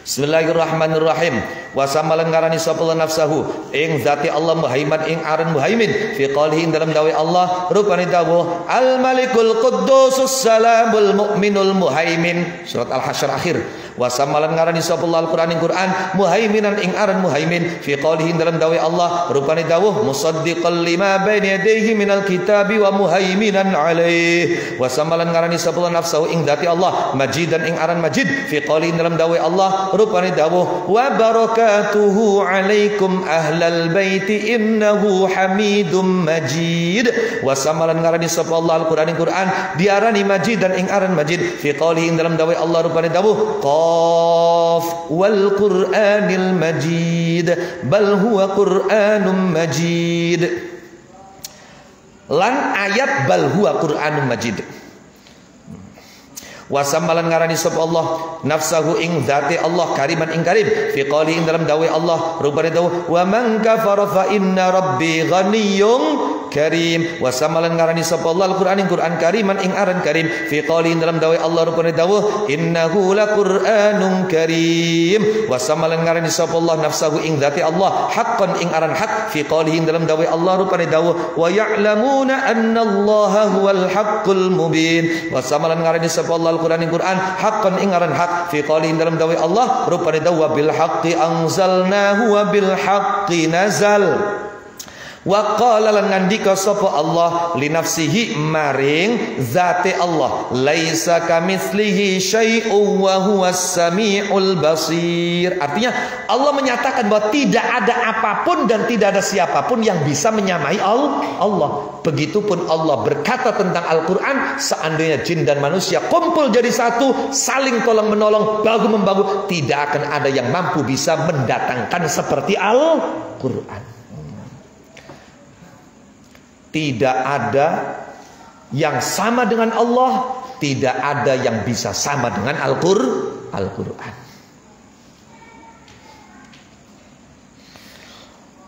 Bismillahirrahmanirrahim. Wa samalan ngarani sapa nafsahu ing zati Allah muhaiman ing aran muhaimin fi qalihi dalam dawai Allah rupane dawuh al malikul quddusus salamul mu'minul muhaimin. Surat Al-Hasyr akhir. Wa samalan ngarani sapa Al-Qur'an ing Qur'an muhaiminan ing aran muhaimin fi qalihi dalam dawai Allah rupane dawuh musaddiqal lima baina yadayhi minal kitabi wa muhaiminan alaih. Wa samalan ngarani sapa nafsahu ing zati Allah majidan ing aran majid fi qalihi dalam dawai Allah rupane dawuh wa barakatuhu alaikum ahlal baiti innahu hamidum majid. Wa samalan ngarani sapa Allah Al-Qur'an ing Qur'an diarani majid dan ing aran majid fi qalihi dalam dawai Allah rupane dawuh qaf wal qur'anil majid bal huwa qur'anum majid. Lan ayat bal huwa qur'anum majid. Wasamalan ngarani sapa Allah nafsahu ing zati Allah kariman ing karim fi qali ing dalam dawai Allah rupane dawuh wa man kafara fa inna rabbi ghaniyyun karim. Wasamalan ngarani sapa Allah Al-Qur'an ing Qur'an kariman ing aran karim fi qali ing dalam dawai Allah rupane dawuh innahu laqur'anun karim. Wasamalan ngarani sapa Allah nafsahu ing zati Allah haqqan ing aran haq fi qali ing dalam dawai Allah rupane dawuh wa ya'lamuna anna Allaha huwal haqqul mubin. Wasamalan ngarani sapa Allah Al-Quran ing Quran haqqan ing aran haq fi qali dalam dawai Allah rupane dawa bil haqqi anzalnahu wa bil haqqi nazal. Wa qala lan ngandika sapa Allah li nafsihi maring zate Allah laisa kamitslihi syai'un wa huwas samiul basir. Artinya Allah menyatakan bahwa tidak ada apapun dan tidak ada siapapun yang bisa menyamai Allah. Begitupun Allah berkata tentang Al-Quran, seandainya jin dan manusia kumpul jadi satu, saling tolong menolong, bahu membahu, tidak akan ada yang mampu bisa mendatangkan seperti Al-Quran. Tidak ada yang sama dengan Allah, tidak ada yang bisa sama dengan Al-Quran.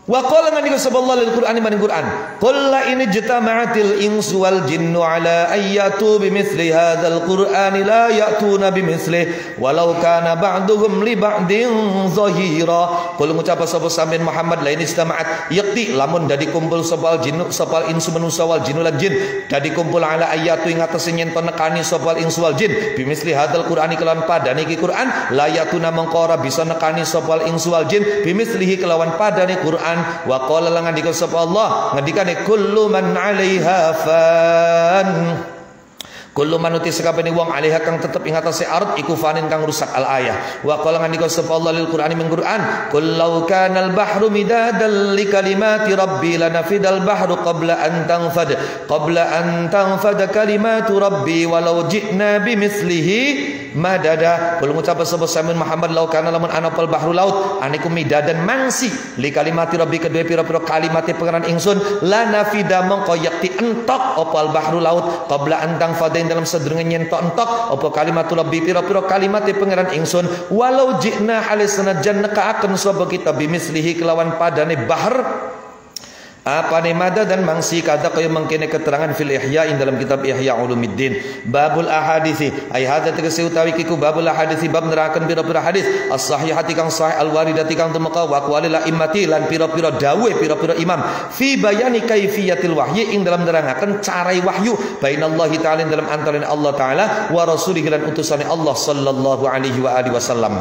Wa qala ngandika sallallahu alaihi Qur'an maring Qur'an qul la in jitama'atil insu wal jinnu ala ayyatu bimithli hadzal qur'ani la ya'tuna bimithlihi walau kana ba'duhum li ba'din zahira. Qul ngucap sapa sampeyan Muhammad la in istama'at yakti lamun dadi kumpul sapa jinnu sapa insu manusa wal jinnu lan jin dadi kumpul ala ayyatu ing atase yen nekani sapa insu wal jin bimithli hadzal qur'ani kelawan padane iki Qur'an la ya'tuna mengko ora bisa nekani sapa insu wal jin bimithlihi kelawan padane Qur'an. Wa qala lan ngandika sapa Allah ngendikane kullu man 'alaiha fan. Kullu manuti sakabehane wong alaiha kang tetep ing atase ard iku fanin kang rusak al ayah. Wa qala ngandika sapa Allah lil Qur'ani min Qur'an qul law kana al bahru midadan li kalimati rabbi lanafidal bahru qabla an tanfad kalimatu rabbi walau ji'na bimithlihi madada. Qul ngucap sapa sampeyan Muhammad law kana lamun ana pal bahru laut aniku midadan mangsi li kalimati rabbi kedue pira-pira kalimate pangeran ingsun lanafida mongko yakti entok opal bahru laut qabla an tanfad dalam sedurunge nyentok-entok apa kalimatul rabbi pira-pira kalimate pangeran ingsun walau ji'na halisana jannaka akan sapa kita bimislihi kelawan padane bahr Apa mada dan mangsi kata kaya mengkene keterangan fil Ihya ing dalam kitab Ihya Ulumuddin babul ahaditsi ai hadza tegese utawi kiku babul ahaditsi bab nerangkan pira-pira hadis as-sahihati kang sahih al-waridati kang tumeka wa aqwalil immati lan pira-pira dawuh pira-pira imam fi bayani kaifiyatil wahyi ing dalam nerangaken carai wahyu bainallahi ta'ala dalam antarané Allah taala wa rasulihi lan utusane Allah sallallahu alaihi wa alihi wasallam.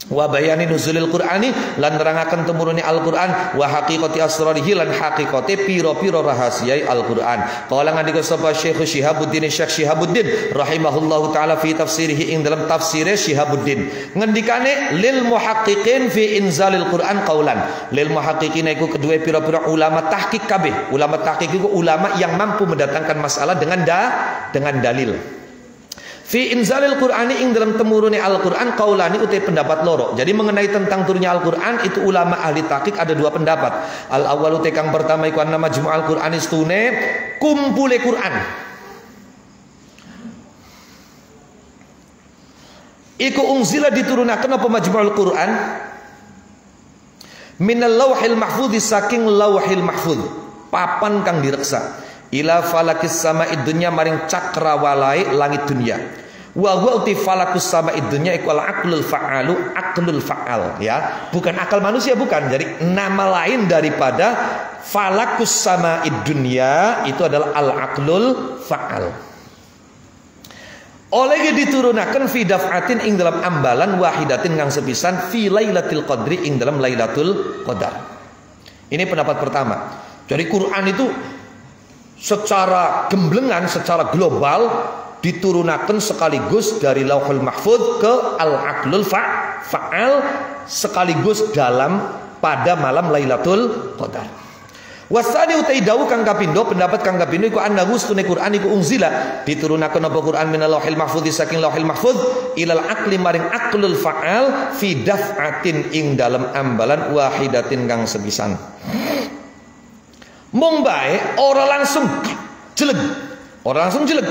Wa bayani nuzulil Qur'ani lan nerangaken tumurune Al-Qur'an wa haqiqati asrarihi lan haqiqate pira-pira rahasiai Al-Qur'an. Qala ngandika sapa Syekh Syihabuddin Syekh Syihabuddin rahimahullahu taala fi tafsirihi ing dalam tafsire Syihabuddin ngendikane lil muhaqqiqin fi inzalil Qur'an qaulan. Lil muhaqqiqin iku kedua pira-pira ulama tahqiq kabeh. Ulama tahqiq iku ulama yang mampu mendatangkan masalah dengan dalil. Fi inzalil Qur'ani ing dalam temurune Al-Qur'an qaulani utai pendapat loro. Jadi mengenai tentang turunnya Al-Qur'an itu ulama ahli tahqiq ada dua pendapat. Al-awwal utai kang pertama iku anna majmu'al Qur'an istune kumpule Qur'an. Iku unzila diturunaken apa majmu'al Qur'an minal lauhil mahfudz saking lauhil mahfudz papan kang direksa ila falakis sama'id dunya maring cakrawalai langit dunya wa huwa uti falakus sama'id dunya iku al aqlul fa'alu aqlul fa'al ya bukan akal manusia bukan jadi nama lain daripada falakus sama'id dunya itu adalah al aqlul fa'al oleh diturunaken fi daf'atin ing dalam ambalan wahidatin kang sepisan fi lailatul qadri ing dalam lailatul qadar. Ini pendapat pertama. Jadi Quran itu secara gemblengan, secara global diturunakan sekaligus dari Lauhul Mahfudz ke Al-Aqlul Fa'al sekaligus pada malam Lailatul Qadar. Wasani utai dawu kang kapindo pendapat kang kapindo iku annahu sunne Quran iku unzila diturunaken apa Quran minal Lauhil Mahfudz saking Lauhil Mahfudz ilal aqli maring Aqlul Fa'al fi daf'atin ing dalam ambalan wahidatin kang sepisan. Mung bae ora langsung jelek.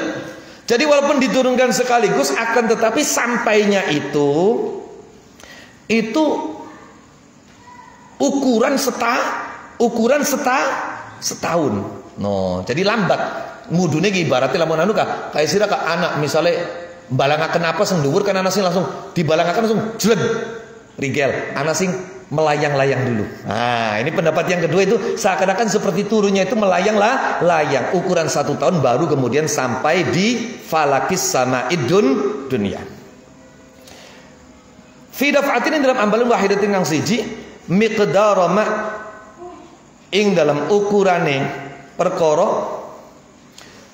Jadi walaupun diturunkan sekaligus akan tetapi sampainya itu ukuran setahun. No, jadi lambat. Mudune ki ibaratnya lamun anu ka kayak sira ka anak misale balangaken apa sing dhuwur kan anak sing langsung dibalangaken langsung jelek. Rigel, anak sing melayang-layang dulu. Nah, ini pendapat yang kedua itu seakan-akan seperti turunnya itu melayang-layang. Ukuran 1 tahun baru kemudian sampai di falakis sama'id dunya. Fi daf'atin dalam ambalan wahidatin kang siji miqdar ma ing dalam ukurane perkara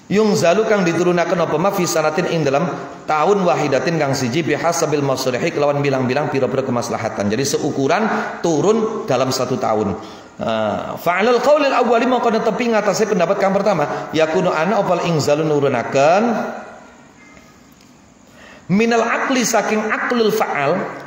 yungzalu kang diturunaken apa ma fi sanatin ing dalam tahun wahidatin kang siji bihasabil maslihi kelawan bilang-bilang pira-pira kemaslahatan. Jadi seukuran turun dalam 1 tahun. Fa'alal qaulil awwali maka netepi ngatasi pendapat kang pertama yakunu ana opal ingzalun nurunaken minal aqli saking aqlul fa'al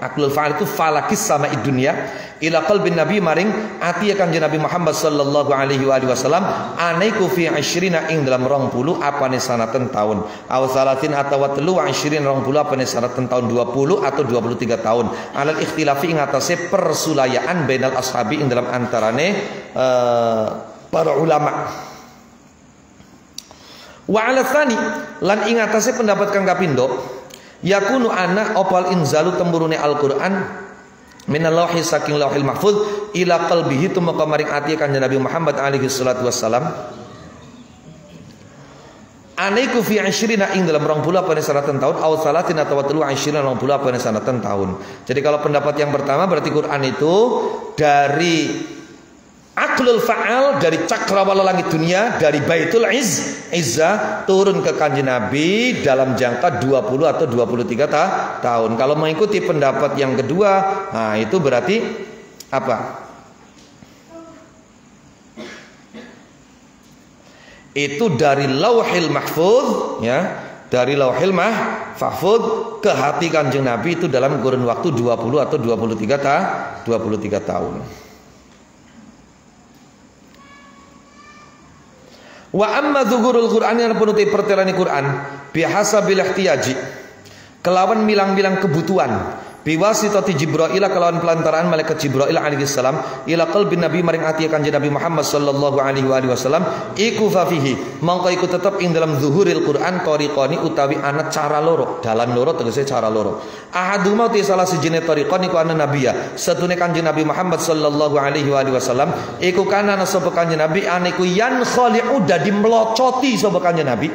itu falakis sama dunya ila qalbin nabi maring ati kanjeng Nabi Muhammad sallallahu alaihi wasallam anaiku fi 20 ing dalam 20 apane sanatan tahun aw salatin atawa 23 20 apane sanatan tahun 20 atau 23 tahun alal ikhtilafi ing atase persulayaan bainal ashabi ing dalam antarane para ulama wa ala tsani lan ing atase pendapat kang kapindo yakunu ana opal inzalu temburune Al-Qur'an minal lauhi saking lauhil mahfudz ila qalbihi tumeka maring ati kanjeng Nabi Muhammad alaihi salatu wassalam anaiku fi 20 ing dalam 20 apane sanatan tahun aw salatin atau 20 apane sanatan tahun. Jadi kalau pendapat yang pertama berarti Quran itu dari Aqlul Fa'al dari cakrawala langit dunia dari Baitul Izzah turun ke kanjeng Nabi dalam jangka 20 atau 23 tahun. Kalau mengikuti pendapat yang kedua, nah itu berarti apa? Itu dari Lauhil Mahfudz ya, dari Lauhil Mahfudz ke hati kanjeng Nabi itu dalam kurun waktu 20 atau 23 tahun. Wa amma zuhurul Qur'an yang penuti pertelani Qur'an bihasabil ihtiyaji kelawan milang-milang kebutuhan biwasitati Jibril kelawan pelantaraan malaikat Jibril alaihi salam ila qalbin nabi maring ati kanjeng Nabi Muhammad sallallahu alaihi wasallam iku fa fihi mongko iku tetep ing dalam zuhuril Quran tariqani utawi ana cara loro dalan loro tegese cara loro ahaduma ti salah sijine tariqan iku ana nabiya setune kanjeng Nabi Muhammad sallallahu alaihi wasallam iku kana sapa kanjeng Nabi aniku yan khali'u dadi melocoti sapa kanjeng Nabi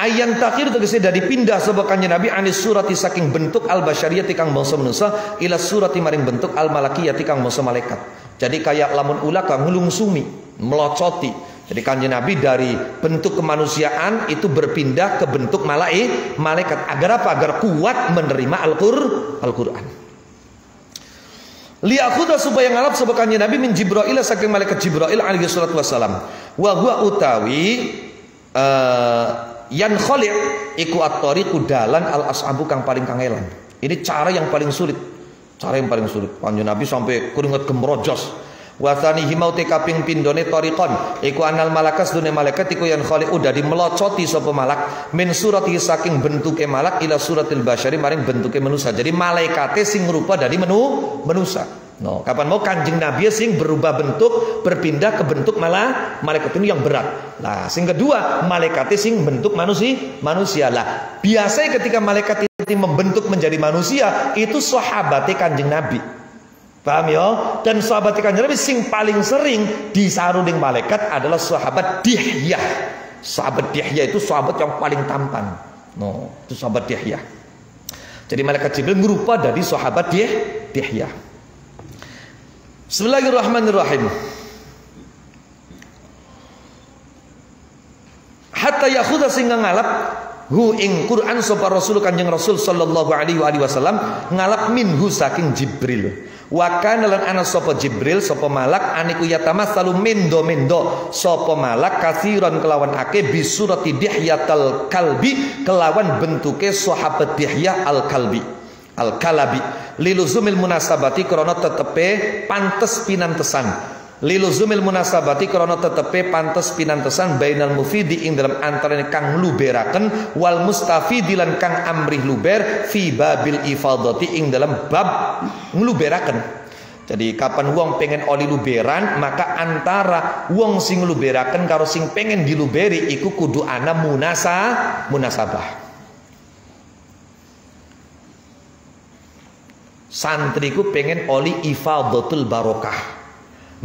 ayang takhir tegese dari pindah sapa kanjeng Nabi anis surati saking bentuk al basyariyati kang bangsa manusa ila surati maring bentuk al malakiyati kang bangsa malaikat. Jadi kayak lamun ula kang ngulungsumi, melocoti. Jadi kanjeng Nabi dari bentuk kemanusiaan itu berpindah ke bentuk malaikat. Agar apa? Agar kuat menerima Al-Qur'an. Liakhudha supaya ngalap sapa kanjeng Nabi min Jibril saking malaikat Jibril alaihi salatu wasalam. Wa huwa utawi yan khali' iku at-tariqu dalan al-as'abu kang paling kangelan. Ini cara yang paling sulit. Cara yang paling sulit. Kanjeng Nabi sampai keringet gemrojos. Wa tsanihi maute kaping pindone tariqon iku anal malakas dunya malaikat iku yan khali' dadi melocoti sapa malak min surati saking bentuke malak ila suratil basyari maring bentuke manusia. Jadi malaikate sing rupa dari manusia. No, kapan mau kanjeng Nabi sing berubah bentuk berpindah ke bentuk malaikat ini yang berat. Nah, sing kedua malaikatnya sing bentuk manusia lah. Biasanya ketika malaikat itu membentuk menjadi manusia itu sahabatnya kanjeng Nabi. Paham ya? Dan sahabatnya kanjeng Nabi sing paling sering disaruding malaikat adalah sahabat Dihyah. Sahabat Dihyah itu sahabat yang paling tampan. No, itu sahabat Dihyah. Jadi malaikat Jibril berupa dari sahabat Dihyah. Bismillahirrahmanirrahim. Hatta yakhudha sehingga ngalap hu ing Quran sapa Rasul kanjeng Rasul sallallahu alaihi wasallam ngalap minhu saking Jibril. Wa kana lan ana sapa Jibril sapa malak aniku yatamassalu mendo sapa malak kasiron kelawan ake bi surati Dihyatal kalbi kelawan bentuke sahabat Dihyah al-Kalabi liluzumil munasabati krana tetepe pantes pinantesan liluzumil munasabati krana tetepe pantes pinantesan bainal mufidi ing dalam antarane kang luberaken wal mustafidi lan kang amrih luber fi babil ifadati ing dalam bab ngluberaken. Jadi kapan wong pengen oli luberan maka antara wong sing luberaken karo sing pengen diluberi iku kudu ana munasabah. Santriku pengen oli ifadatul barokah.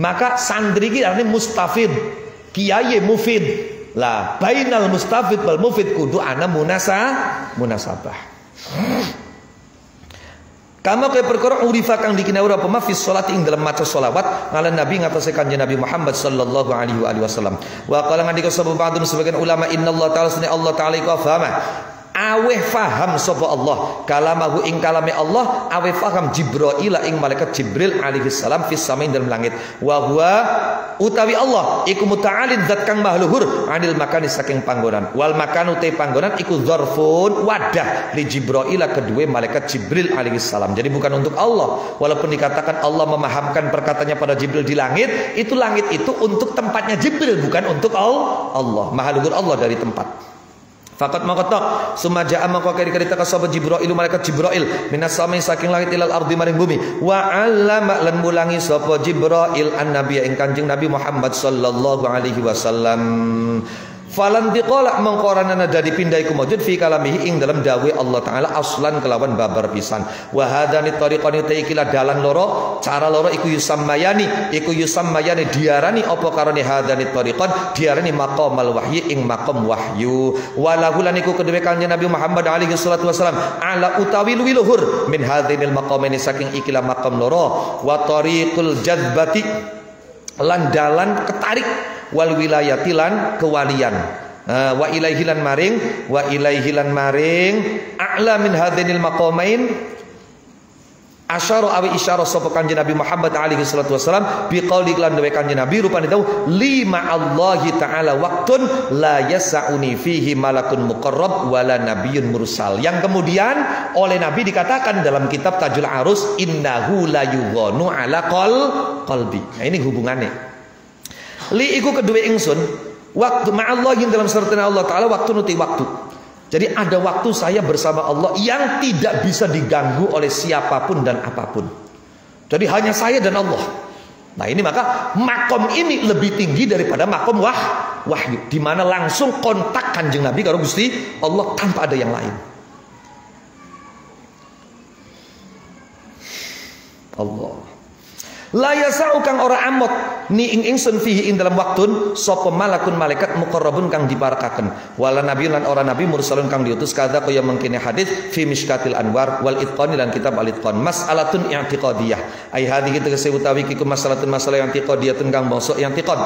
Maka santri ki artinya mustafid, kiai mufid. Lah, bainal mustafid wal mufid kudu ana munasabah. Kama kaya perkara urifa kang dikina ora apa mafis salat ing dalam maca selawat ngalan Nabi ngatasi kanjeng Nabi Muhammad sallallahu alaihi wasallam. Wa qala ngandika sebagian ulama innallaha ta'ala sunni Allah ta'ala iku fahama aweh faham sapa Allah kalamahu ing kalame Allah aweh faham Jibril ing malaikat Jibril alaihi salam fis samain dalam langit wa huwa utawi Allah iku muta'alin zat kang mahluhur anil makani saking panggonan wal makanu te panggonan iku dzarfun wadah li Jibril kedua malaikat Jibril alaihi salam. Jadi bukan untuk Allah, walaupun dikatakan Allah memahamkan perkataannya pada Jibril di langit itu untuk tempatnya Jibril bukan untuk Allah. Mahluhur Allah dari tempat. Fakat makotok sumaja'a maka kari-kari taka sahabat Jibril malaikat Jibril minas samai saking langit ilal ardi maring bumi wa 'allama lan mulangi sapa Jibril an nabiy ing kanjeng Nabi Muhammad sallallahu alaihi wasallam. Falan diqala mengqaranana dadi pindha iku maujud fi kalamihi ing dalam dawe Allah taala aslan kelawan babar pisan. Wa hadani tariqani taikila dalan loro, cara loro iku yusammayani diarani apa karone hadani tariqan diarani maqamal wahyi ing maqam wahyu. Walahu lan iku kedue kanjeng Nabi Muhammad alaihi salatu wasalam ala utawi luhur min hadzinil maqamaini saking ikilah maqam loro wa tariqul jadzbati lan dalan ketarik wal wilayatilan kewalian wa ilaihilan maring a'la min hadainil maqamain asyara awi isyara sapa kanjeng Nabi Muhammad alaihi salatu wasalam biqauli lan dewe kanjeng Nabi rupane tau lima Allahi taala waqtun la yas'uni fihi malakun muqarrab wala nabiyyun mursal, yang kemudian oleh Nabi dikatakan dalam kitab Tajul Arus innahu la yughanu ala qalbi. Nah ini hubungannya li iku kedua ingsun waktu ma'allahi dalam sertana Allah taala waktu nuti waktu. Jadi ada waktu saya bersama Allah yang tidak bisa diganggu oleh siapapun dan apapun. Jadi hanya saya dan Allah. Nah ini maka makom ini lebih tinggi daripada makom wahyu, di mana langsung kontak Kanjeng Nabi karo Gusti Allah tanpa ada yang lain. Allah. La yasau kang ora amot ni ingsun fihi ing dalam waktun sapa malakun malaikat muqarrabun kang diparakaken wala nabiyyun lan ora nabi mursalun kang diutus kada kaya mengkene hadis fi mishkatil anwar wal itqan lan kitab al itqan mas'alatun i'tiqadiyah ai hadhihi tegese utawi iku masalatun masalah i'tiqadiyatun kang bangsa i'tiqad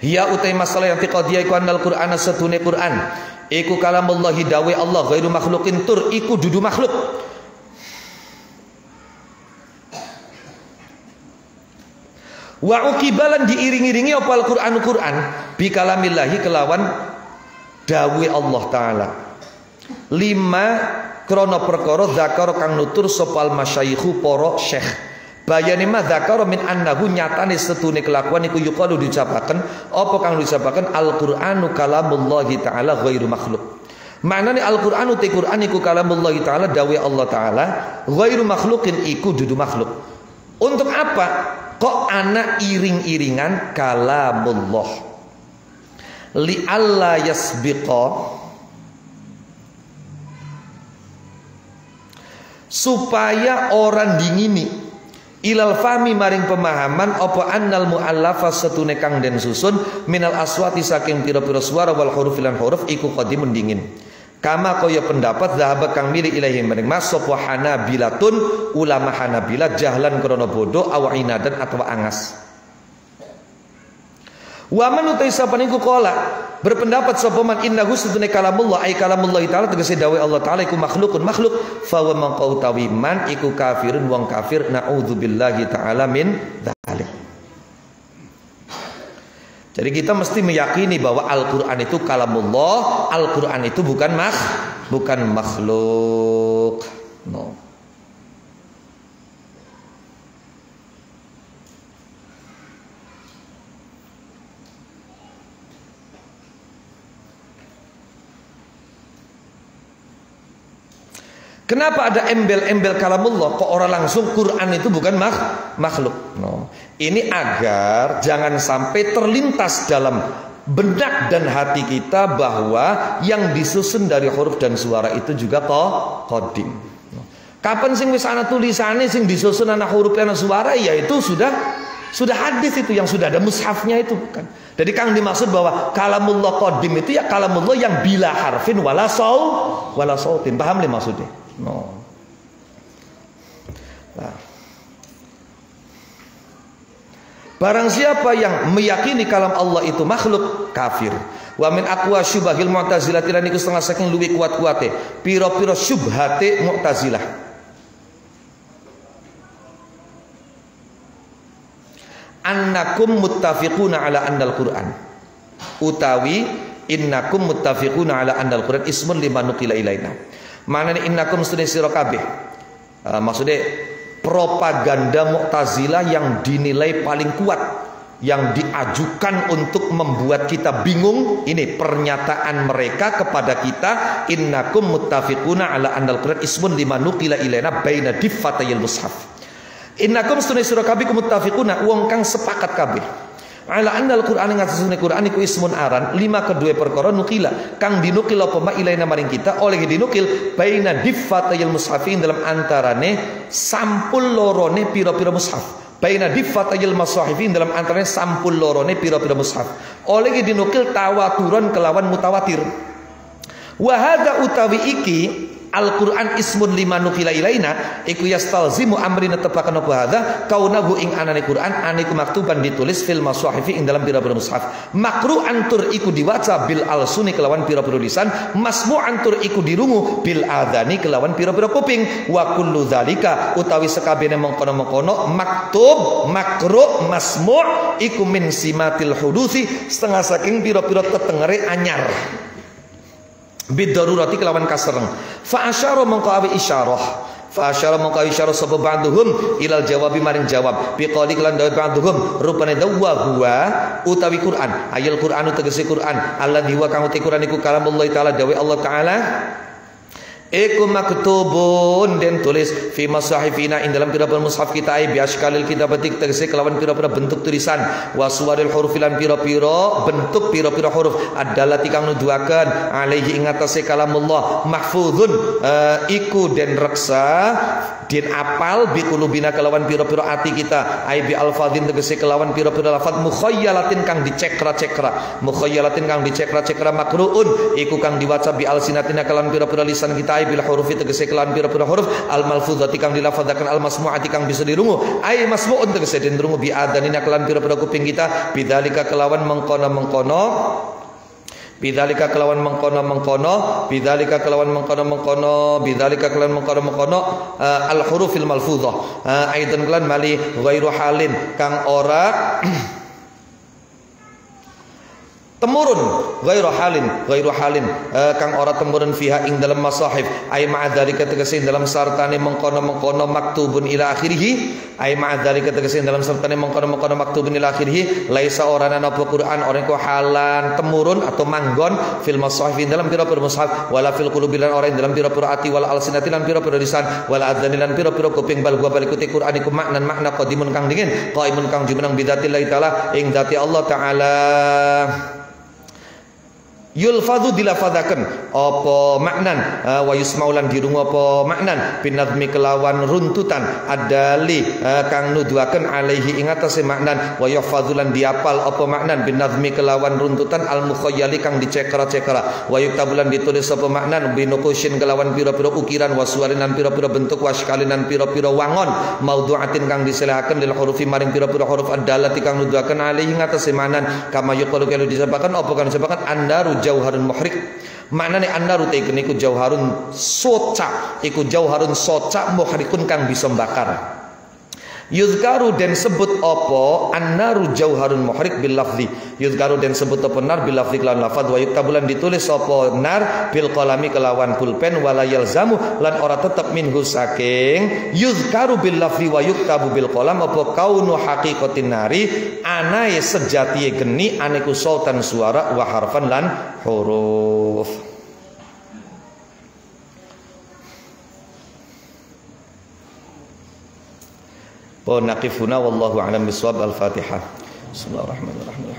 hiya utai masalah i'tiqadiyah iku annal qur'ana satune qur'an iku kalamullah dawe Allah ghairu makhluqin tur iku dudu makhluk. Wa uqibalan diiring-iringi apa Al-Qur'an bi kalamillahi kelawan dawe Allah taala. 5 krana perkara zakar kang nutur sapa al-masyayikhu para syekh. Bayane ma zakar min annahu nyatane setune kelakuan iku yuqalu diucapaken apa kang diucapaken Al-Qur'anu kalamullahi taala ghairu makhluk. Maknane Al-Qur'anu te Qur'an iku kalamullahi taala dawe Allah taala ghairu makhluqin iku dudu makhluk. Untuk apa? Kok anak iring-iringan kalamullah li alla yasbiqa supaya orang dingini ilal fahmi maring pemahaman apa annal muallafa setune kang den susun minal aswati saking pira-pira suara wal huruf lan huruf iku qadimun dingin. Kama kaya pendapat zahaba kang milih ilahi maring mas sapa Hanabilatun ulama Hanabilah jahlan krana bodoh aw inadan atau angas. Wa man utai sapa niku qala berpendapat sapa man innahu satune kalamullah ai kalamullah taala tegese dawuh Allah taala iku makhlukun makhluk fa wa man qautawi man iku kafirun wong kafir naudzubillahi taala min dzalik. Jadi kita mesti meyakini bahwa Al-Quran itu kalamullah, Al-Quran itu bukan makhluk. No. Kenapa ada embel-embel kalamullah? Kok orang langsung Quran itu bukan makhluk? No. Ini agar jangan sampai terlintas dalam benak dan hati kita bahwa yang disusun dari huruf dan suara itu juga qadim. No. Kapan sing wis ana tulisane sing disusun ana huruf dan suara, ya itu sudah hadis itu yang sudah ada mushafnya itu kan. Jadi kang dimaksud bahwa kalamullah qadim itu ya kalamullah yang bila harfin wala sautin. Paham nih maksudnya? No. Nah. Barang siapa yang meyakini kalam Allah itu makhluk, kafir. Wa min aqwa syubahil mu'tazilah lan iku setengah saking luwih kuat-kuate pira-pira syubhate Mu'tazilah. Annakum muttafiquna ala annal Qur'an. Utawi innakum muttafiquna ala annal Qur'an ismun liman nuqila ilaina. Manane innakum sunni sira kabeh. Maksudnya propaganda Mu'tazilah yang dinilai paling kuat, yang diajukan untuk membuat kita bingung. Ini pernyataan mereka kepada kita, innakum muttafiquna ala annal Qur'an ismun liman nuqila ilaina baina diffatayil mushaf. Innakum sunni sira kabeh muttafiquna wong kang sepakat kabeh ala annal Qur'an ngatasune Qur'an iku ismun aran 5 kedua perkara nukila kang dinukil apa ma ilaina maring kita oleh dinukil baina diffatayil mushafin dalam antarane sampul lorone pira-pira mushaf baina diffatayil masahifin dalam antarane sampul lorone pira-pira mushaf oleh dinukil tawaturan kelawan mutawatir wa hadza utawi iki Al-Quran ismun lima nukila ilaina iku yastalzimu amrina tepakan apa hadza kaunahu ing anane Quran aniku maktuban ditulis fil mashahifi ing dalam pira-pira mushaf makru antur iku diwaca bil alsuni kelawan pira-pira lisan masmu antur iku dirungu bil adhani kelawan pira-pira kuping wa kullu dzalika utawi sekabehane mengkono-mengkono maktub makru masmu iku min simatil hudusi setengah saking pira-pira tetengere anyar bidarurati kelawan kasereng fa asyara mongko awi isyarah Fa asyara mongko isyara sapa ba'duhum ilal jawabi maring jawab biqali lan dawa ba'duhum rupane dawa huwa utawi Quran ayat Quran tegese Quran alladzi wa kang uti Quran iku kalamullah taala dawe Allah taala iku maktubun den tulis fi masahifina ing dalam pira-pira mushaf kita ai biaskalil kitabati tegese kelawan pira-pira bentuk tulisan wa suwaril huruf lan pira-pira bentuk pira-pira huruf adallati kang nuduhaken alaihi ing atase kalamullah mahfuzun iku den reksa den apal bi qulubina kelawan pira-pira ati kita ai bi alfadzin tegese kelawan pira-pira lafaz mukhayyalatin kang dicekra-cekra mukhayyalatin kang dicekra-cekra makruun iku kang diwaca bi alsinatina kelawan pira-pira lisan kita bil hurufi tegese kelan pira-pira huruf al malfuzati kang dilafadzaken al masmu'ati kang bisa dirungu ai masmu'un tegese den rungu bi adanina kelan pira-pira kuping kita bidzalika kelawan mengkono-mengkono bidzalika kelawan mengkono-mengkono bidzalika kelawan mengkono-mengkono bidzalika kelawan mengkono-mengkono al hurufil malfuzah aidan kelan mali ghairu halin kang ora temurun ghairu halin kang ora temurun fiha ing dalam masahif ay ma'adzalika tegese dalam sartane mengkono-mengkono maktubun ila akhirih ay ma'adzalika tegese dalam sartane mengkono-mengkono maktubun ila akhirih laisa orana napa Quran ora ko halan temurun atau manggon fil masahif dalam pira-pira mushaf wala fil qulubi lan ora dalam pira-pira ati wala alsinati lan pira-pira lisan wala adzani lan pira-pira kuping bal gua balikuti Quran iku makna qadimun kang dingin qaimun kang jumenang bidzatillahi taala ing dzati Allah taala yulfadhu dilafadzaken apa maknan wa yusmaulan dirungu apa maknan binadmi kelawan runtutan adali kang nuduhaken alaihi ing atase maknan wa yahfadzulan diapal apa maknan binadmi kelawan runtutan al mukhayyali kang dicekra-cekra wa yuktabulan ditulis apa maknan binuqushin kelawan pira-pira ukiran waswarinan pira-pira bentuk waskalinan pira-pira wangon maudhu'atin kang diselehaken lil hurufi maring pira-pira huruf adalati kang nuduhaken alaihi ing atase maknan kama yuqalu kalau disabakan apa kan disabakan andaru jauharun muhrik maknane annaru teken iku jauharun soca iku jauharun soca muhrikun kang bisa bakar yuzkaru den sebut apa annaru jauharun muhrik bil lafzi yuzkaru den sebut apa nar bil lafzi lan lafaz wa yuktabulan ditulis apa nar bil qalami kelawan pulpen wala yalzamu lan ora tetep minhu saking yuzkaru bil lafzi wa yuktabu bil qalam apa kaunu haqiqatin nari anae sejatiye geni aneku sautan suara wa harfan lan huruf. Wa naqifuna wallahu a'lam bissawab. Al-Fatihah. Bismillahirrahmanirrahim.